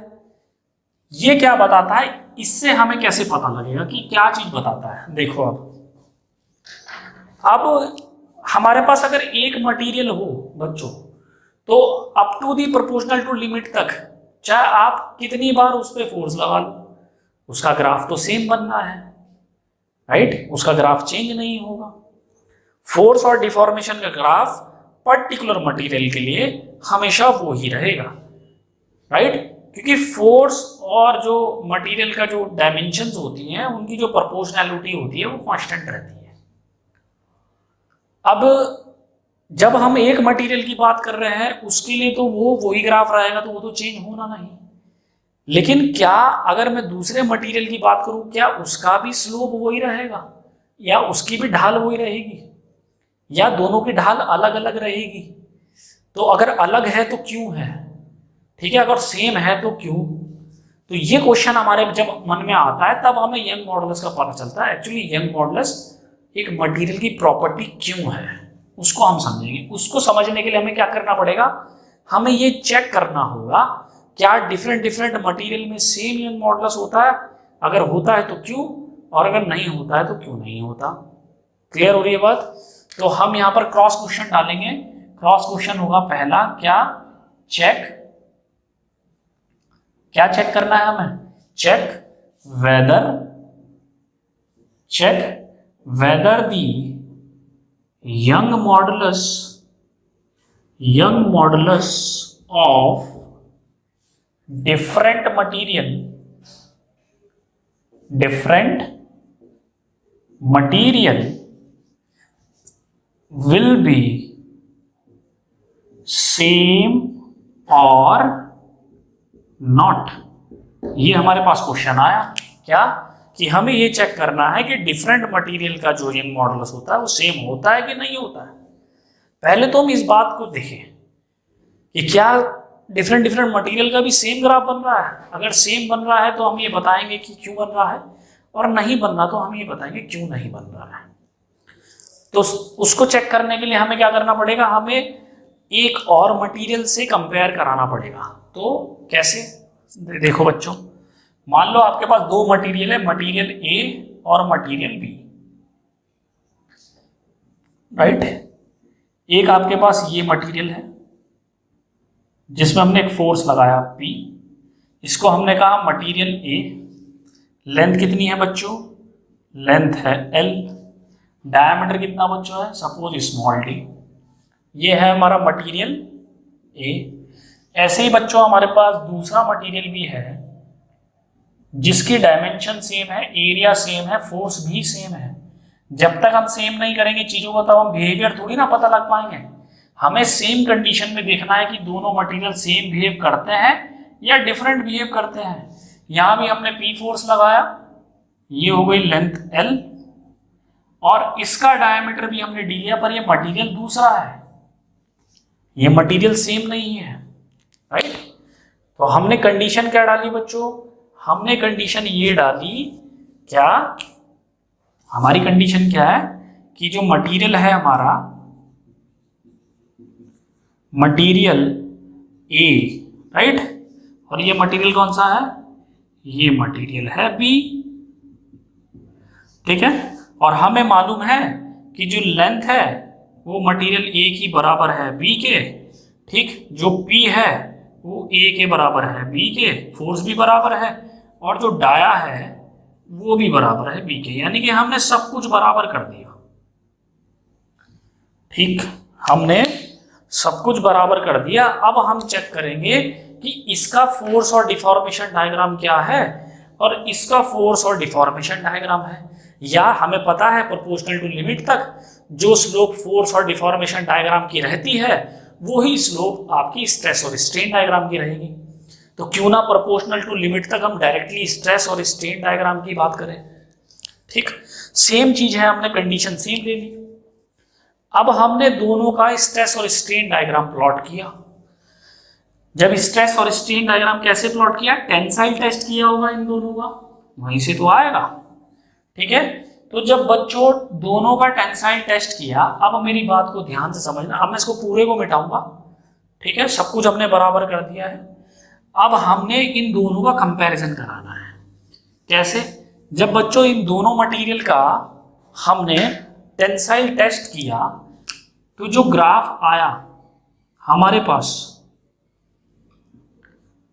ये क्या बताता है, इससे हमें कैसे पता लगेगा कि क्या चीज बताता है। देखो अब हमारे पास अगर एक मटेरियल हो बच्चों, तो up to the proportional to limit तक चाहे आप कितनी बार उस पर फोर्स लगा लो, उसका ग्राफ तो सेम बनना है, राइट, उसका ग्राफ चेंज नहीं होगा। फोर्स और डिफॉर्मेशन का ग्राफ पर्टिकुलर मटेरियल के लिए हमेशा वो ही रहेगा, राइट, क्योंकि फोर्स और जो मटेरियल का जो डायमेंशंस होती हैं उनकी जो प्रोपोर्शनैलिटी होती है वो कांस्टेंट रहती है। अब जब हम एक मटेरियल की बात कर रहे हैं उसके लिए तो वो वही ग्राफ रहेगा, तो वो तो चेंज होना नहीं। लेकिन क्या अगर मैं दूसरे मटेरियल की बात करूं, क्या उसका भी स्लोप वही रहेगा, या उसकी भी ढाल वही रहेगी, या दोनों की ढाल अलग अलग रहेगी? तो अगर अलग है तो क्यों है, ठीक है, अगर सेम है तो क्यों? तो ये क्वेश्चन हमारे जब मन में आता है तब हमें यंग मॉडुलस का पता चलता है। एक्चुअली यंग मॉडुलस एक मटेरियल की प्रॉपर्टी क्यों है उसको हम समझेंगे। उसको समझने के लिए हमें क्या करना पड़ेगा, हमें ये चेक करना होगा क्या डिफरेंट डिफरेंट मटेरियल में सेम यंग मॉडुलस होता है, अगर होता है तो क्यों, और अगर नहीं होता है तो क्यों नहीं होता। क्लियर हो रही है बात? तो हम यहाँ पर क्रॉस क्वेश्चन डालेंगे। क्रॉस क्वेश्चन होगा पहला, क्या चेक करना है हमें, check whether the Young modulus of different material will be same or not। ये हमारे पास क्वेश्चन आया क्या, कि हमें ये चेक करना है कि डिफरेंट मटेरियल का जो यंग मॉडुलस होता है वो सेम होता है कि नहीं होता है। पहले तो हम इस बात को देखें कि क्या डिफरेंट मटेरियल का भी सेम ग्राफ बन रहा है। अगर सेम बन रहा है तो हम ये बताएंगे कि क्यों बन रहा है, और नहीं बन रहा तो हम ये बताएंगे क्यों नहीं बन रहा है। तो उसको चेक करने के लिए हमें क्या करना पड़ेगा, हमें एक और मटेरियल से कंपेयर कराना पड़ेगा। तो कैसे, देखो बच्चों, मान लो आपके पास दो मटेरियल है, मटेरियल ए और मटेरियल बी, राइट। एक आपके पास ये मटेरियल है जिसमें हमने एक फोर्स लगाया P, इसको हमने कहा मटेरियल A। लेंथ कितनी है बच्चों, लेंथ है L। डायमीटर कितना बच्चों है, सपोज स्मॉल d। ये है हमारा मटेरियल A। ऐसे ही बच्चों हमारे पास दूसरा मटेरियल भी है जिसकी डायमेंशन सेम है, एरिया सेम है, फोर्स भी सेम है। जब तक हम सेम नहीं करेंगे चीजों को तब हम बिहेवियर थोड़ी ना पता लग पाएंगे। हमें सेम कंडीशन में देखना है कि दोनों मटेरियल सेम बिहेव करते हैं या डिफरेंट बिहेव करते हैं। यहां भी हमने P फोर्स लगाया, ये हो गई लेंथ L, और इसका डायमीटर भी हमने D लिया, पर ये मटेरियल दूसरा है, ये मटेरियल सेम नहीं है, राइट। तो हमने कंडीशन क्या डाली बच्चों, हमने कंडीशन ये डाली, क्या हमारी कंडीशन क्या है कि जो मटेरियल है हमारा, मटेरियल A, राइट, और ये मटेरियल कौन सा है, ये मटेरियल है B, ठीक है। और हमें मालूम है कि जो लेंथ है वो मटेरियल A की बराबर है B के, ठीक, जो P है वो A के बराबर है B के, फोर्स भी बराबर है, और जो डाया है वो भी बराबर है बी के, यानी कि हमने सब कुछ बराबर कर दिया। ठीक, हमने सब कुछ बराबर कर दिया। अब हम चेक करेंगे कि इसका फोर्स और डिफॉर्मेशन डायग्राम क्या है और इसका फोर्स और डिफॉर्मेशन डायग्राम है। या हमें पता है प्रोपोर्शनल टू लिमिट तक जो स्लोप फोर्स और डिफॉर्मेशन डायग्राम की रहती है वही स्लोप आपकी स्ट्रेस और स्ट्रेन डायग्राम की रहेगी। तो क्यों ना प्रोपोर्शनल टू लिमिट तक हम डायरेक्टली स्ट्रेस और स्ट्रेन डायग्राम की बात करें। ठीक, सेम चीज है, हमने कंडीशन सेम ले ली। अब हमने दोनों का स्ट्रेस और स्ट्रेन डायग्राम प्लॉट किया। जब स्ट्रेस और स्ट्रेन डायग्राम कैसे प्लॉट किया, टेंसाइल टेस्ट किया होगा इन दोनों का, वहीं से तो आएगा। ठीक है, तो जब बच्चों दोनों का टेंसाइल टेस्ट किया, अब मेरी बात को ध्यान से समझना, अब मैं इसको पूरे को मिटाऊंगा। ठीक है, सब कुछ हमने बराबर कर दिया है। अब हमने इन दोनों का कंपैरिजन कराना है। कैसे? जब बच्चों इन दोनों मटेरियल का हमने टेंसाइल टेस्ट किया तो जो ग्राफ आया हमारे पास,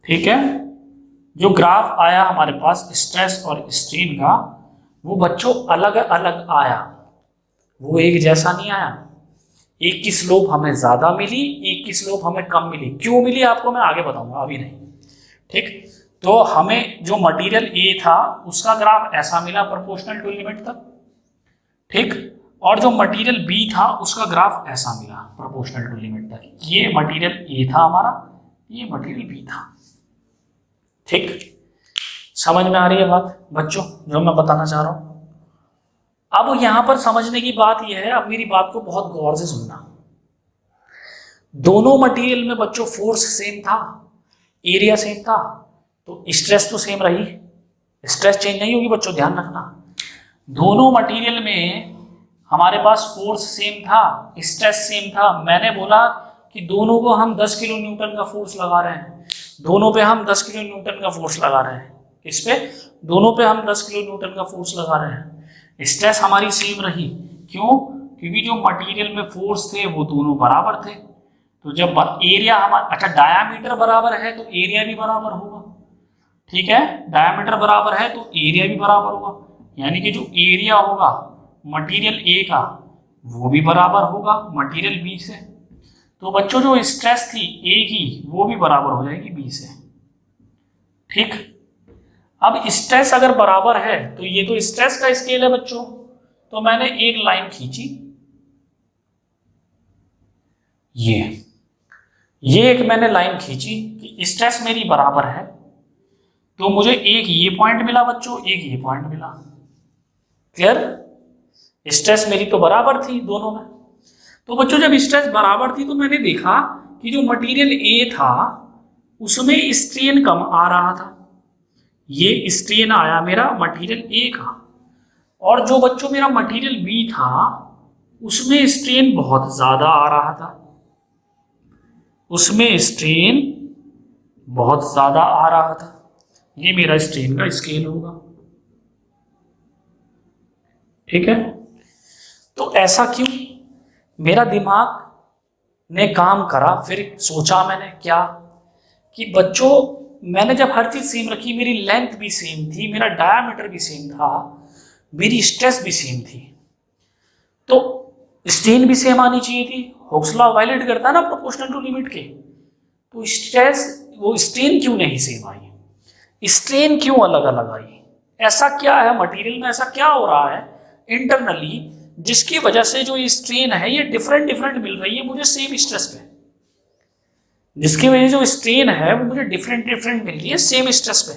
ठीक है, जो ग्राफ आया हमारे पास स्ट्रेस और स्ट्रेन का, वो बच्चों अलग अलग आया, वो एक जैसा नहीं आया। एक की स्लोप हमें ज्यादा मिली, एक की स्लोप हमें कम मिली। क्यों मिली आपको मैं आगे बताऊंगा, अभी नहीं। ठीक, तो हमें जो मटेरियल ए था उसका ग्राफ ऐसा मिला प्रोपोर्शनल टू लिमिट तक। ठीक, और जो मटेरियल बी था उसका ग्राफ ऐसा मिला प्रोपोर्शनल टू लिमिट तक। ये मटेरियल ए था हमारा, ये मटेरियल बी था। ठीक, समझ में आ रही है बात बच्चों जो मैं बताना चाह रहा हूं? अब यहां पर समझने की बात यह है, अब मेरी बात को बहुत गौर से सुनना। दोनों मटेरियल में बच्चों फोर्स सेम था, एरिया सेम था, तो स्ट्रेस तो सेम रही, स्ट्रेस चेंज नहीं होगी बच्चों, ध्यान रखना। दोनों मटेरियल में हमारे पास फोर्स सेम था, स्ट्रेस सेम था। मैंने बोला कि दोनों को हम 10 किलो न्यूटन का फोर्स लगा रहे हैं, दोनों पे हम 10 किलो न्यूटन का फोर्स लगा रहे हैं। किस पे? दोनों पे हम 10 किलो न्यूटन का फोर्स लगा रहे हैं। स्ट्रेस हमारी सेम रही, क्यों? क्योंकि जो मटेरियल में फोर्स थे वो दोनों बराबर थे। तो जब एरिया हमारा, अच्छा डायामीटर बराबर है तो एरिया भी बराबर होगा। ठीक है, डायामीटर बराबर है तो एरिया भी बराबर होगा, यानी कि जो एरिया होगा मटेरियल ए का वो भी बराबर होगा मटेरियल बी से। तो बच्चों जो स्ट्रेस थी ए की वो भी बराबर हो जाएगी बी से। ठीक, अब स्ट्रेस अगर बराबर है तो ये तो स्ट्रेस का स्केल है बच्चों, तो मैंने एक लाइन खींची, ये एक मैंने लाइन खींची कि स्ट्रेस मेरी बराबर है, तो मुझे एक ये पॉइंट मिला बच्चों, एक ये पॉइंट मिला। क्लियर? स्ट्रेस मेरी तो बराबर थी दोनों में। तो बच्चों जब स्ट्रेस बराबर थी तो मैंने देखा कि जो मटेरियल ए था उसमें स्ट्रेन कम आ रहा था, ये स्ट्रेन आया मेरा मटेरियल ए का, और जो बच्चों मेरा मटेरियल बी था उसमें स्ट्रेन बहुत ज्यादा आ रहा था, उसमें स्ट्रेन बहुत ज्यादा आ रहा था। ये मेरा स्ट्रेन का स्केल होगा। ठीक है, तो ऐसा क्यों? मेरा दिमाग ने काम करा, फिर सोचा मैंने क्या कि बच्चों मैंने जब हर चीज सेम रखी, मेरी लेंथ भी सेम थी, मेरा डायामीटर भी सेम था, मेरी स्ट्रेस भी सेम थी, तो स्ट्रेन भी सेम आनी चाहिए थी। हुक्स लॉ वायलेट करता है ना प्रोपोर्शनल टू लिमिट के। तो स्ट्रेस, वो स्ट्रेन क्यों नहीं सेम आई, स्ट्रेन क्यों अलग अलग आई? ऐसा क्या है मटेरियल में, ऐसा क्या हो रहा है इंटरनली जिसकी वजह से जो स्ट्रेन है ये डिफरेंट डिफरेंट मिल रही है मुझे सेम स्ट्रेस पे, जिसकी वजह से जो स्ट्रेन है वो मुझे डिफरेंट डिफरेंट मिल रही है सेम स्ट्रेस पे।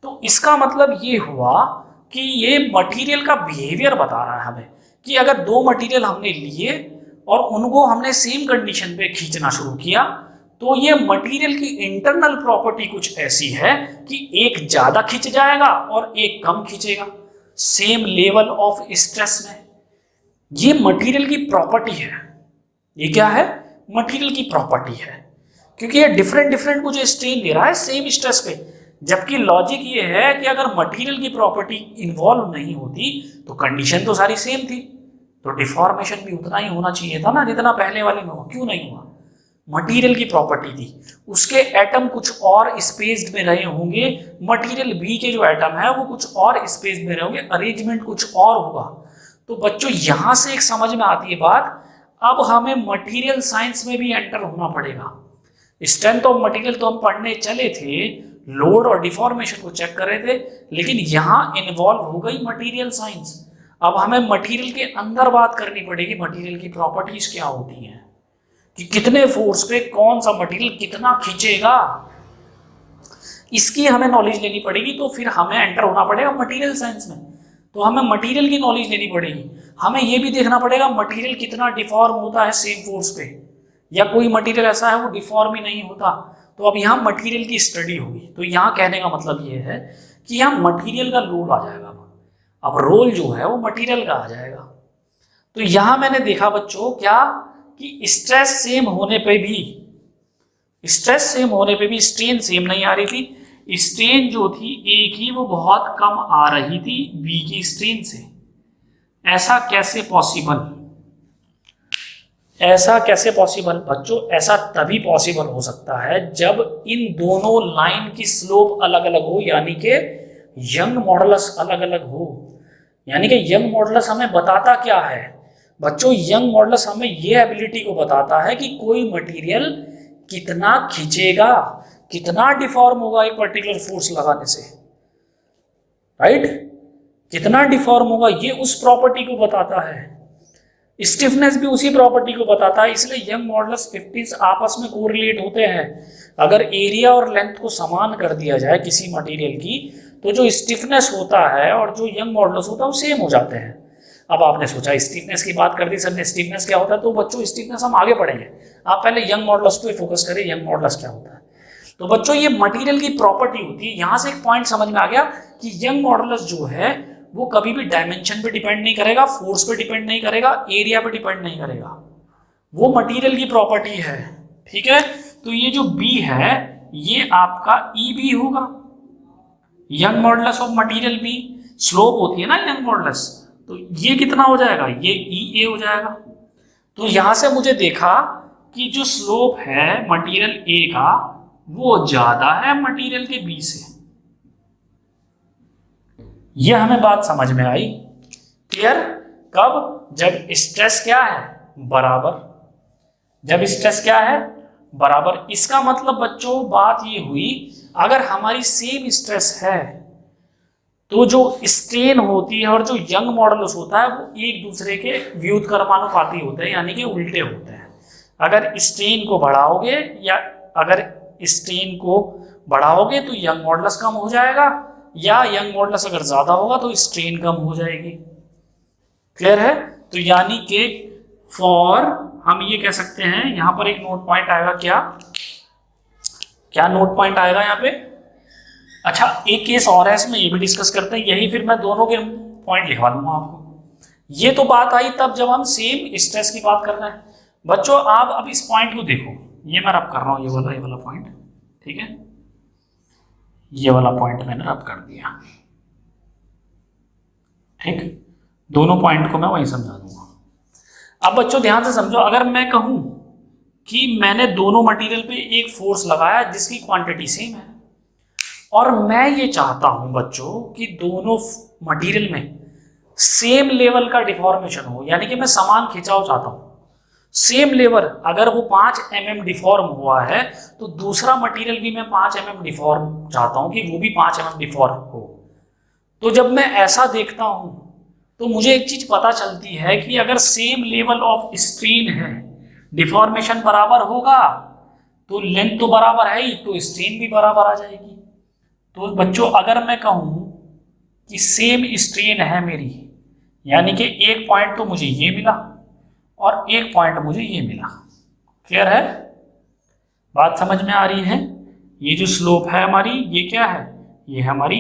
तो इसका मतलब ये हुआ कि ये मटेरियल का बिहेवियर बता रहा है हमें कि अगर दो मटेरियल हमने लिए और उनको हमने सेम कंडीशन पे खींचना शुरू किया तो ये मटेरियल की इंटरनल प्रॉपर्टी कुछ ऐसी है कि एक ज्यादा खींच जाएगा और एक कम खींचेगा सेम लेवल ऑफ स्ट्रेस में। ये मटेरियल की प्रॉपर्टी है। ये क्या है? मटेरियल की प्रॉपर्टी है, क्योंकि ये डिफरेंट डिफरेंट मुझे स्ट्रेन दे रहा है सेम स्ट्रेस पे। जबकि लॉजिक ये है कि अगर मटेरियल की प्रॉपर्टी इन्वॉल्व नहीं होती तो कंडीशन तो सारी सेम थी, तो डिफॉर्मेशन भी उतना ही होना चाहिए था ना जितना पहले वाले में हुआ। क्यों नहीं हुआ? मटेरियल की प्रॉपर्टी थी, उसके एटम कुछ और स्पेस्ड में रहे होंगे, मटेरियल बी के जो एटम है वो कुछ और स्पेस में रहे होंगे, अरेंजमेंट कुछ और होगा। तो बच्चों यहां से एक समझ में आती है बात, अब हमें मटेरियल साइंस में भी एंटर होना पड़ेगा। स्ट्रेंथ ऑफ मटेरियल तो हम पढ़ने चले थे, लोड और डिफॉर्मेशन को चेक कर रहे थे, लेकिन यहां इन्वॉल्व हो गई मटेरियल साइंस। अब हमें मटेरियल के अंदर बात करनी पड़ेगी, मटेरियल की प्रॉपर्टीज क्या होती हैं, कि कितने फोर्स पे कौन सा मटेरियल कितना खींचेगा, इसकी हमें नॉलेज लेनी पड़ेगी। तो फिर हमें एंटर होना पड़ेगा मटेरियल साइंस में, तो हमें मटेरियल की नॉलेज लेनी पड़ेगी। हमें यह भी देखना पड़ेगा मटेरियल कितना डिफॉर्म होता है सेम फोर्स पे, या कोई मटेरियल ऐसा है वो डिफॉर्म ही नहीं होता। तो अब यहाँ मटेरियल की स्टडी होगी। तो यहाँ कहने का मतलब ये है कि यहाँ मटेरियल का रोल आ जाएगा। अब रोल जो है वो मटेरियल का आ जाएगा। तो यहाँ मैंने देखा बच्चों क्या, कि स्ट्रेस सेम होने पे भी, स्ट्रेन सेम नहीं आ रही थी। स्ट्रेन जो थी ए की वो बहुत कम आ रही थी बी की स्ट्रेन से। ऐसा कैसे पॉसिबल, ऐसा कैसे पॉसिबल बच्चों? ऐसा तभी पॉसिबल हो सकता है जब इन दोनों लाइन की स्लोप अलग अलग हो, यानी कि यंग मॉडुलस अलग अलग हो। यानी कि यंग मॉडुलस हमें बताता क्या है बच्चों? यंग मॉडुलस हमें यह एबिलिटी को बताता है कि कोई मटेरियल कितना खींचेगा, कितना डिफॉर्म होगा एक पर्टिकुलर फोर्स लगाने से, राइट? कितना डिफॉर्म होगा, ये उस प्रॉपर्टी को बताता है। स्टिफनेस भी उसी प्रॉपर्टी को बताता है। इसलिए यंग मॉडुलस 50 आपस में कोरिलेट होते हैं। अगर एरिया और लेंथ को समान कर दिया जाए किसी मटेरियल की, तो जो स्टिफनेस होता है और जो यंग मॉडुलस होता है वो सेम हो जाते हैं। अब आपने सोचा स्टिफनेस की बात कर दी सर ने, स्टिफनेस क्या होता है? तो बच्चों स्टिफनेस हम आगे पढ़ेंगे, आप पहले यंग मॉडुलस पे फोकस करें, यंग मॉडुलस क्या होता है। तो बच्चों ये मटेरियल की प्रॉपर्टी होती है। यहां से एक पॉइंट समझ में आ गया कि यंग मॉडुलस जो है वो कभी भी डायमेंशन पे डिपेंड नहीं करेगा, फोर्स पे डिपेंड नहीं करेगा, एरिया पे डिपेंड नहीं करेगा, वो मटेरियल की प्रॉपर्टी है। ठीक है, तो ये जो बी है ये आपका ई बी होगा, Young modulus of material B. Slope होती है ना यंग मॉडुलस, तो ये कितना हो जाएगा? ये ई ए हो जाएगा। तो यहां से मुझे देखा कि जो स्लोप है मटेरियल ए का वो ज्यादा है मटेरियल के बी से। यह हमें बात समझ में आई। क्लियर? कब? जब स्ट्रेस क्या है? बराबर। जब स्ट्रेस क्या है? बराबर। इसका मतलब बच्चों बात ये हुई, अगर हमारी सेम स्ट्रेस है तो जो स्ट्रेन होती है और जो यंग मॉडुलस होता है वो एक दूसरे के व्युत्क्रमानुपाती होते हैं, यानी कि उल्टे होते हैं। अगर स्ट्रेन को बढ़ाओगे या अगर स्ट्रेन को बढ़ाओगे तो यंग मॉडुलस कम हो जाएगा, या यंग मॉडुलस अगर ज्यादा होगा तो स्ट्रेन कम हो जाएगी। क्लियर है? तो यानी कि फॉर, हम ये कह सकते हैं यहां पर एक नोट पॉइंट आएगा। क्या क्या नोट पॉइंट आएगा यहाँ पे? अच्छा, एक केस और है इसमें, ये भी डिस्कस करते हैं। यही फिर मैं दोनों के पॉइंट लिखवा दूंगा आपको। ये तो बात आई तब जब हम सेम स्ट्रेस की बात कर रहे हैं। बच्चों आप अब इस पॉइंट को देखो, ये मैं रब कर रहा हूं, ये वाला पॉइंट। ठीक है, ये वाला पॉइंट मैंने रब कर दिया। ठीक, दोनों पॉइंट को मैं वहीं समझा दूंगा। अब बच्चों ध्यान से समझो, अगर मैं कहूं कि मैंने दोनों मटेरियल पे एक फोर्स लगाया जिसकी क्वांटिटी सेम है, और मैं ये चाहता हूं बच्चों कि दोनों मटेरियल में सेम लेवल का डिफॉर्मेशन हो, यानी कि मैं समान खिंचाव चाहता हूं, सेम लेवल। अगर वो 5 mm डिफॉर्म हुआ है तो दूसरा मटेरियल भी मैं 5 mm डिफॉर्म चाहता हूं कि वो भी 5 mm डिफॉर्म हो। तो जब मैं ऐसा देखता हूं तो मुझे एक चीज पता चलती है कि अगर सेम लेवल ऑफ स्ट्रेन है, डिफॉर्मेशन बराबर होगा, तो लेंथ तो बराबर है ही, तो स्ट्रेन भी बराबर आ जाएगी। तो बच्चों अगर मैं कहूं कि सेम स्ट्रेन है मेरी, यानी कि एक पॉइंट तो मुझे ये मिला और एक पॉइंट मुझे ये मिला। क्लियर है? बात समझ में आ रही है? ये जो स्लोप है हमारी, ये क्या है? ये हमारी,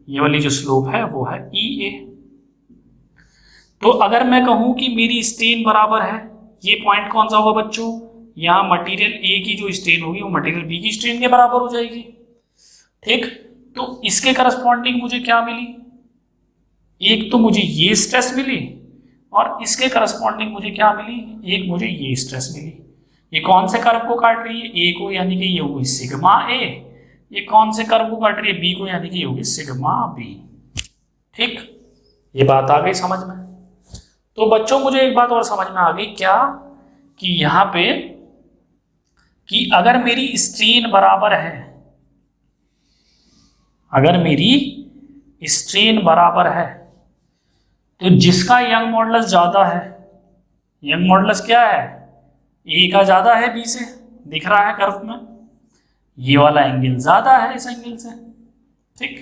ये वाली जो स्लोप है वो है ई ए। तो अगर मैं कहूं कि मेरी स्ट्रेन बराबर है, ये पॉइंट कौन सा होगा बच्चों? यहां मटेरियल ए की जो स्ट्रेन होगी वो मटेरियल बी की स्ट्रेन के बराबर हो जाएगी। ठीक, तो इसके करस्पॉन्डिंग मुझे क्या मिली? एक तो मुझे ये स्ट्रेस मिली और इसके करस्पॉन्डिंग मुझे क्या मिली? एक मुझे ये स्ट्रेस मिली। ये कौन से कर्व को काट रही है? ए को, यानी कि ये होगी सिग्मा ए। ये कौन से कर्व को काट रही है? बी को, यानी कि ये होगी सिग्मा बी। ठीक, ये बात आ गई समझ में। तो बच्चों मुझे एक बात और समझ में आ गई, क्या कि यहां पे कि अगर मेरी स्ट्रेन बराबर है, अगर मेरी स्ट्रेन बराबर है तो जिसका यंग मॉडुलस ज्यादा है, यंग मॉडुलस क्या है? ए का ज्यादा है बी से, दिख रहा है कर्व में, ये वाला एंगल ज्यादा है इस एंगल से। ठीक,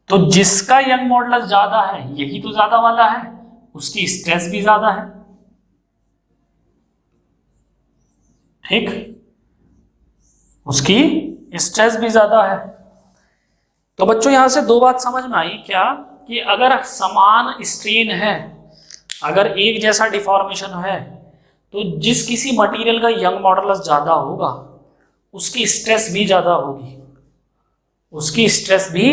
तो जिसका यंग मॉडुलस ज्यादा है, यही तो ज्यादा वाला है, उसकी स्ट्रेस भी ज्यादा है। ठीक, उसकी स्ट्रेस भी ज्यादा है। तो बच्चों यहां से दो बात समझ में आई, क्या कि अगर समान स्ट्रेन है, अगर एक जैसा डिफॉर्मेशन है, तो जिस किसी मटेरियल का यंग मॉडुलस ज्यादा होगा उसकी स्ट्रेस भी ज्यादा होगी, उसकी स्ट्रेस भी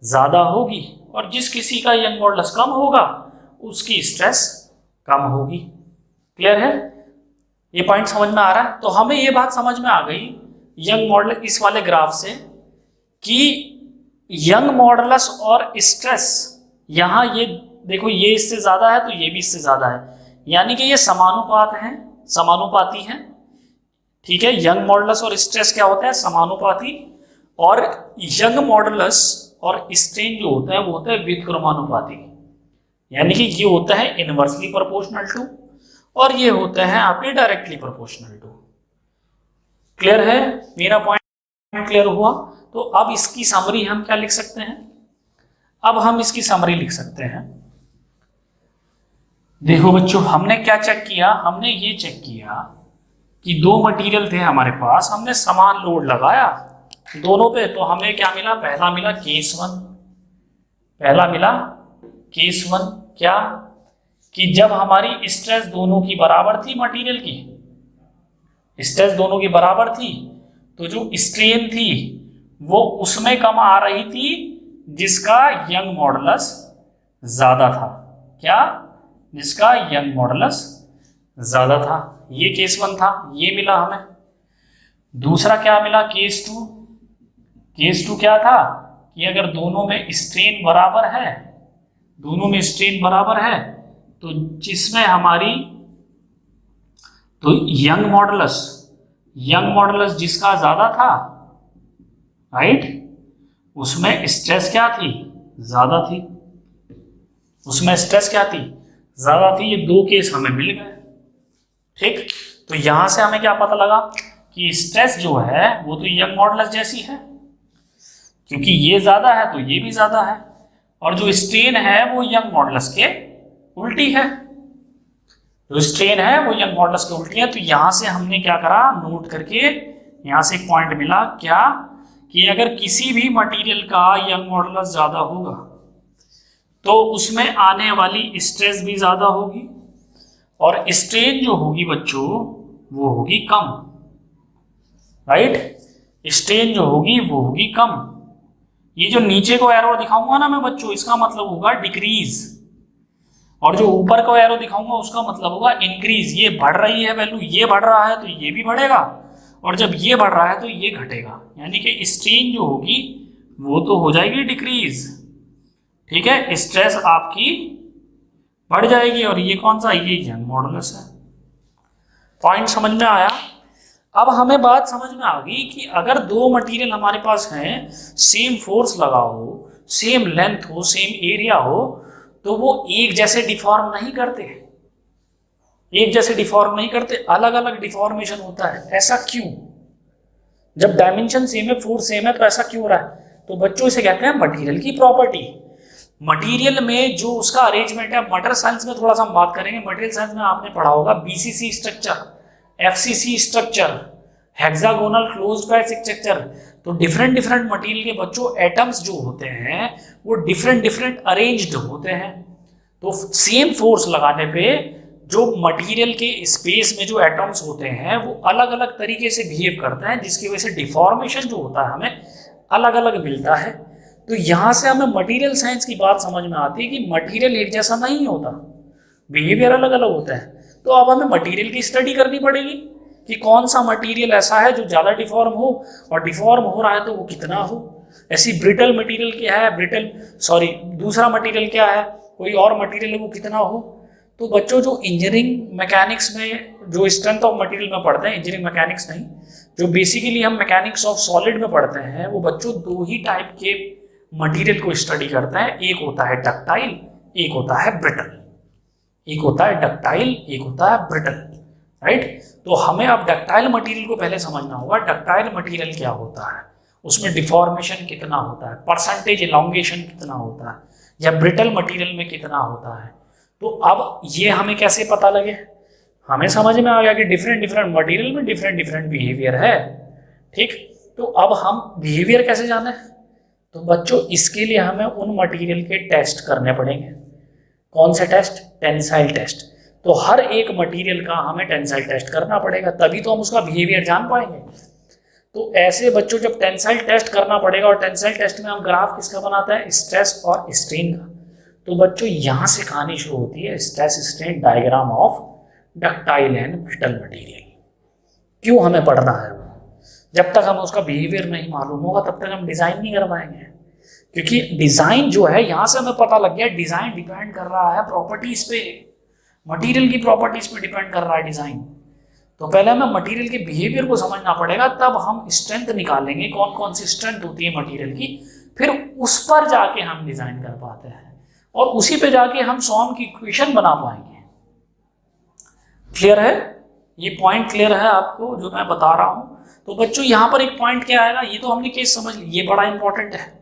ज्यादा होगी, और जिस किसी का यंग मॉडुलस कम होगा उसकी स्ट्रेस कम होगी। क्लियर है? ये पॉइंट समझ में आ रहा है? तो हमें ये बात समझ में आ गई यंग मॉडुलस इस वाले ग्राफ से कि यंग मॉडुलस और स्ट्रेस, यहां ये देखो, ये इससे ज्यादा है तो ये भी इससे ज्यादा है, यानी कि ये समानुपात है, समानुपाती है। ठीक है, यंग मॉडुलस और स्ट्रेस क्या होता है? समानुपाती। और यंग मॉडुलस और स्ट्रेन जो होता है वो होता है व्युत्क्रमानुपाती, यानी कि ये होता है इनवर्सली प्रोपोर्शनल टू और ये होता है आपके डायरेक्टली प्रोपोर्शनल टू। क्लियर है? मेरा पॉइंट क्लियर हुआ? तो अब इसकी समरी हम क्या लिख सकते हैं? अब हम इसकी समरी लिख सकते हैं। देखो बच्चों, हमने क्या चेक किया? हमने ये चेक किया कि दो मटेरियल थे हमारे पास, हमने समान लोड लगाया दोनों पे, तो हमें क्या मिला? पहला मिला केस वन, पहला मिला केस वन। क्या कि जब हमारी स्ट्रेस दोनों की बराबर थी, मटेरियल की स्ट्रेस दोनों की बराबर थी, तो जो स्ट्रेन थी वो उसमें कम आ रही थी जिसका यंग मॉडुलस ज्यादा था। क्या? जिसका यंग मॉडुलस ज्यादा था। ये केस वन था, ये मिला हमें। दूसरा क्या मिला? Case to. केस टू क्या था कि अगर दोनों में स्ट्रेन बराबर है, दोनों में स्ट्रेन बराबर है, तो जिसमें हमारी तो यंग मॉडुलस जिसका ज्यादा था, राइट, उसमें स्ट्रेस क्या थी? ज्यादा थी। उसमें स्ट्रेस क्या थी? ज्यादा थी। ये दो केस हमें मिल गए। ठीक, तो यहां से हमें क्या पता लगा कि स्ट्रेस जो है वो तो यंग मॉडुलस जैसी है, क्योंकि ये ज्यादा है तो ये भी ज्यादा है, और जो स्ट्रेन है वो यंग मॉडुलस के उल्टी है। जो स्ट्रेन है वो यंग मॉडुलस के उल्टी है। तो यहां से हमने क्या करा? नोट करके यहां से एक पॉइंट मिला, क्या कि अगर किसी भी मटेरियल का यंग मॉडुलस ज्यादा होगा तो उसमें आने वाली स्ट्रेस भी ज्यादा होगी, और स्ट्रेन जो होगी बच्चों वो होगी कम। राइट, स्ट्रेन जो होगी वो होगी कम। ये जो नीचे को एरो दिखाऊंगा ना मैं बच्चों, इसका मतलब होगा डिक्रीज, और जो ऊपर को एरो दिखाऊंगा उसका मतलब होगा इंक्रीज। ये बढ़ रही है वैल्यू, ये बढ़ रहा है तो ये भी बढ़ेगा, और जब ये बढ़ रहा है तो ये घटेगा, यानी कि स्ट्रेन जो होगी वो तो हो जाएगी डिक्रीज। ठीक है, स्ट्रेस आपकी बढ़ जाएगी, और ये कौन सा? ये यंग मॉडुलस है। पॉइंट समझ में आया? अब हमें बात समझ में आ गई कि अगर दो मटेरियल हमारे पास हैं, सेम फोर्स लगा हो, सेम लेंथ हो, सेम एरिया हो, तो वो एक जैसे डिफॉर्म नहीं करते, एक जैसे डिफॉर्म नहीं करते, अलग अलग डिफॉर्मेशन होता है। ऐसा क्यों? जब डायमेंशन सेम है, फोर्स सेम है, तो ऐसा क्यों हो रहा है? तो बच्चों इसे कहते हैं मटेरियल की प्रॉपर्टी। मटेरियल में जो उसका अरेंजमेंट है, मटेरियल साइंस में थोड़ा सा हम बात करेंगे। मटेरियल साइंस में आपने पढ़ा होगा BCC structure, FCC structure, hexagonal closed patch structure. तो डिफरेंट डिफरेंट मटेरियल के बच्चों एटम्स जो होते हैं वो डिफरेंट डिफरेंट अरेंज्ड होते हैं। तो सेम फोर्स लगाने पे जो मटेरियल के स्पेस में जो एटम्स होते हैं वो अलग अलग तरीके से बिहेव करते हैं, जिसकी वजह से डिफॉर्मेशन जो होता है हमें अलग अलग मिलता है। तो यहां से हमें मटेरियल साइंस की बात समझ में आती है कि मटेरियल एक जैसा नहीं होता, बिहेवियर अलग अलग होता है। तो अब हमें मटेरियल की स्टडी करनी पड़ेगी कि कौन सा मटेरियल ऐसा है जो ज़्यादा डिफॉर्म हो, और डिफॉर्म हो रहा है तो वो कितना हो। ऐसी ब्रिटल मटेरियल क्या है, दूसरा मटेरियल क्या है, कोई और मटेरियल है वो कितना हो। तो बच्चों जो इंजीनियरिंग मैकेनिक्स में जो स्ट्रेंथ ऑफ मटेरियल में पढ़ते हैं, इंजीनियरिंग मैकेनिक्स नहीं, जो बेसिकली हम मैकेनिक्स ऑफ सॉलिड में पढ़ते हैं, वो बच्चों दो ही टाइप के मटेरियल को स्टडी करते हैं। एक होता है डक्टाइल, एक होता है ब्रिटल। एक होता है डक्टाइल, एक होता है ब्रिटल, राइट। तो हमें अब डक्टाइल मटेरियल को पहले समझना होगा। डक्टाइल मटेरियल क्या होता है, उसमें डिफॉर्मेशन कितना होता है, परसेंटेज इलॉन्गेशन कितना होता है, या ब्रिटल मटेरियल में कितना होता है। तो अब ये हमें कैसे पता लगे, हमें समझ में आ गया कि डिफरेंट डिफरेंट मटेरियल में डिफरेंट डिफरेंट बिहेवियर है, ठीक। तो अब हम बिहेवियर कैसे जाने, तो बच्चों इसके लिए हमें उन मटेरियल के टेस्ट करने पड़ेंगे। कौन से टेस्ट, टेंसाइल टेस्ट। तो हर एक मटेरियल का हमें टेंसाइल टेस्ट करना पड़ेगा, तभी तो हम उसका बिहेवियर जान पाएंगे। तो ऐसे बच्चों जब टेंसाइल टेस्ट करना पड़ेगा, और टेंसाइल टेस्ट में हम ग्राफ किसका बनाते हैं, स्ट्रेस और स्ट्रेन का। तो बच्चों यहां से कहानी शुरू होती है, stress strain diagram of ductile and brittle material. क्यों हमें पढ़ना है वो, जब तक हमें उसका बिहेवियर नहीं मालूम होगा तब तक हम डिजाइन नहीं कर पाएंगे। क्योंकि डिजाइन जो है, यहां से हमें पता लग गया डिजाइन डिपेंड कर रहा है प्रॉपर्टीज पे, मटेरियल की प्रॉपर्टीज पे डिपेंड कर रहा है डिजाइन। तो पहले हमें मटेरियल के बिहेवियर को समझना पड़ेगा, तब हम स्ट्रेंथ निकालेंगे, कौन कौन सी स्ट्रेंथ होती है मटेरियल की, फिर उस पर जाके हम डिजाइन कर पाते हैं, और उसी पे जाके हम सॉम की इक्वेशन बना पाएंगे। क्लियर है, ये पॉइंट क्लियर है आपको जो मैं बता रहा हूं। तो बच्चों यहां पर एक पॉइंट क्या आएगा, ये तो हमने केस समझ ली, ये बड़ा इंपॉर्टेंट है,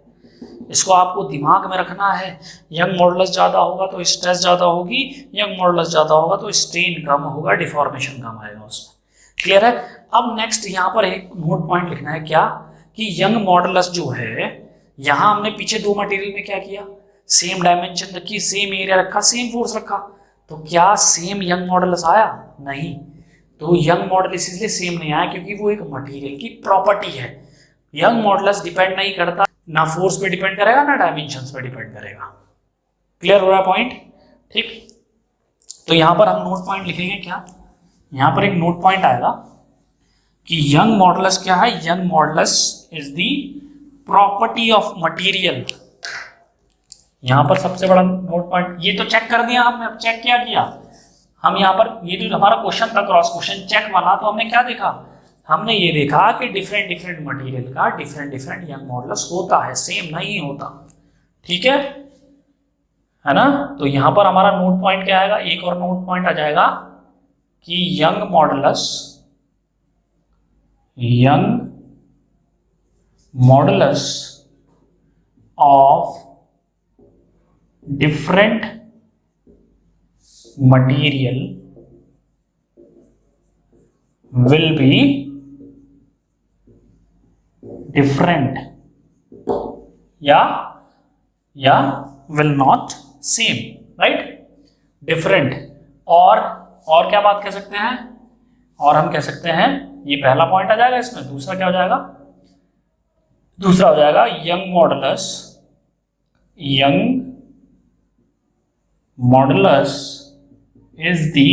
इसको आपको दिमाग में रखना है। यंग मॉडुलस ज्यादा होगा तो स्ट्रेस ज्यादा होगी, यंग मॉडुलस ज्यादा होगा तो स्ट्रेन कम होगा, डिफॉर्मेशन कम आएगा उसमें। क्लियर है। अब नेक्स्ट यहां पर एक नोट पॉइंट लिखना है, क्या कि यंग मॉडुलस जो है, यहां हमने पीछे दो मटेरियल में क्या किया, सेम डायमेंशन रखी, सेम एरिया रखा, सेम फोर्स रखा, तो क्या सेम यंग मॉडुलस आया, नहीं। तो यंग मॉडुलस इसलिए सेम नहीं आया क्योंकि वो एक मटेरियल की प्रॉपर्टी है। यंग मॉडुलस डिपेंड नहीं करता, ना फोर्स पे डिपेंड करेगा ना डायमेंशंस पे डिपेंड करेगा। क्लियर हो रहा है पॉइंट, ठीक। तो यहां पर हम नोट पॉइंट लिखेंगे, क्या यहां पर एक नोट पॉइंट आएगा कि यंग मॉडुलस क्या है, young modulus is the property of material. यहां पर सबसे बड़ा नोट पॉइंट, ये तो चेक कर दिया हमने। अब चेक क्या किया हम यहाँ पर, ये जो हमारा क्वेश्चन था क्रॉस क्वेश्चन चेक वाला, तो हमने क्या देखा, हमने ये देखा कि डिफरेंट डिफरेंट मटेरियल का डिफरेंट डिफरेंट यंग मॉडुलस होता है, सेम नहीं होता, ठीक है ना। तो यहां पर हमारा नोट पॉइंट क्या आएगा, एक और नोट पॉइंट आ जाएगा कि young modulus of different material will be different या will not same, right, different। और क्या बात कह सकते हैं, और हम कह सकते हैं, ये पहला पॉइंट आ जाएगा इसमें। दूसरा क्या हो जाएगा, दूसरा हो जाएगा young modulus is the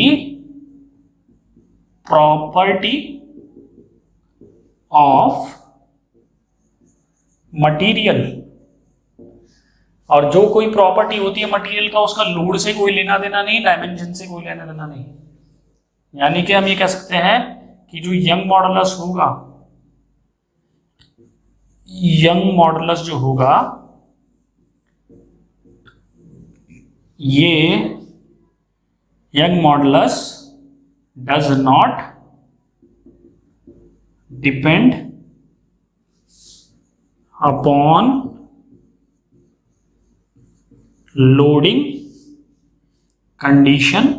property of material। और जो कोई प्रॉपर्टी होती है मटेरियल का, उसका लोड से कोई लेना देना नहीं, डायमेंशन से कोई लेना देना नहीं। यानी कि हम ये कह सकते हैं कि जो यंग मॉडुलस होगा, यंग मॉडुलस जो होगा, ये young modulus does not depend upon loading condition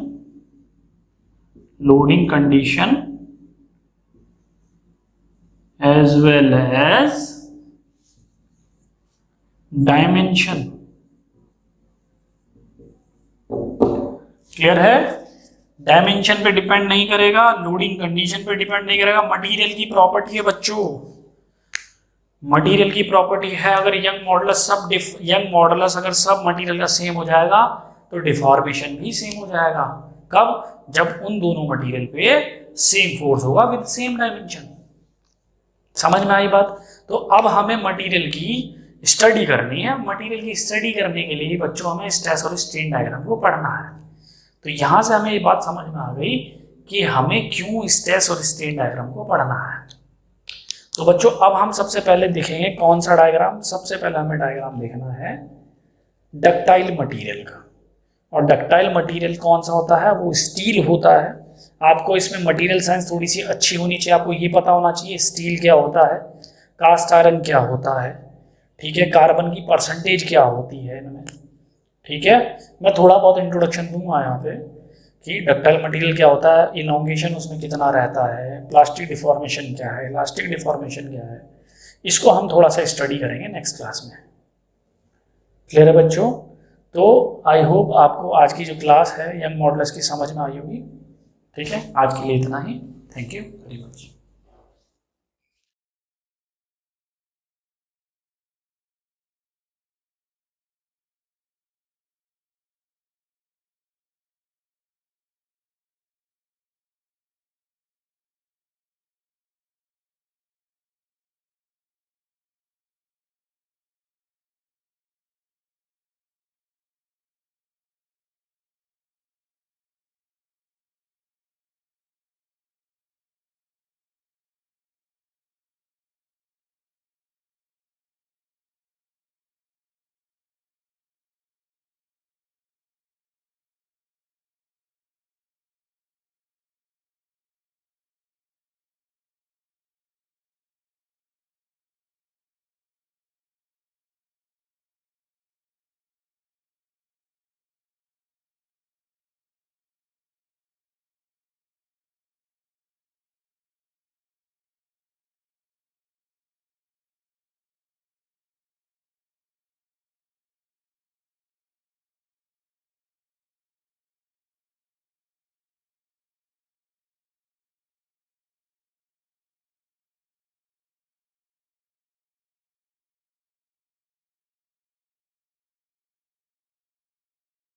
as well as dimension। Clear है, डायमेंशन पे डिपेंड नहीं करेगा, लोडिंग कंडीशन पे डिपेंड नहीं करेगा, मटेरियल की प्रॉपर्टी है बच्चों, मटेरियल की प्रॉपर्टी है। अगर यंग मॉडुलस अगर सब मटेरियल का सेम हो जाएगा तो डिफॉर्मेशन भी सेम हो जाएगा। कब, जब उन दोनों मटेरियल पे सेम फोर्स होगा विद सेम डायमेंशन। समझ में आई बात? तो अब हमें मटेरियल की स्टडी करनी है। मटेरियल की स्टडी करने के लिए बच्चों हमें स्ट्रेस और स्ट्रेन डायग्राम को पढ़ना है। तो यहां से हमें ये बात समझ में आ गई कि हमें क्यों स्ट्रेस और स्ट्रेन डायग्राम को पढ़ना है। तो बच्चों अब हम सबसे पहले देखेंगे कौन सा डायग्राम। सबसे पहले हमें डायग्राम देखना है डक्टाइल मटेरियल का। और डक्टाइल मटेरियल कौन सा होता है? वो स्टील होता है। आपको इसमें मटेरियल साइंस थोड़ी सी अच्छी होनी चाहिए। आपको ये पता होना चाहिए स्टील क्या होता है, कास्ट आयरन क्या होता है, ठीक है, कार्बन की परसेंटेज क्या होती है इनमें, ठीक है। मैं थोड़ा बहुत इंट्रोडक्शन दूंगा यहाँ पे कि डक्टाइल मटेरियल क्या होता है, इलोंगेशन उसमें कितना रहता है, प्लास्टिक डिफॉर्मेशन क्या है, इलास्टिक डिफॉर्मेशन क्या है, इसको हम थोड़ा सा स्टडी करेंगे नेक्स्ट क्लास में। क्लियर है बच्चों? तो आई होप आपको आज की जो क्लास है यंग मॉडल्स की समझ में आई होगी। ठीक है, आज के लिए इतना ही। Thank you very much.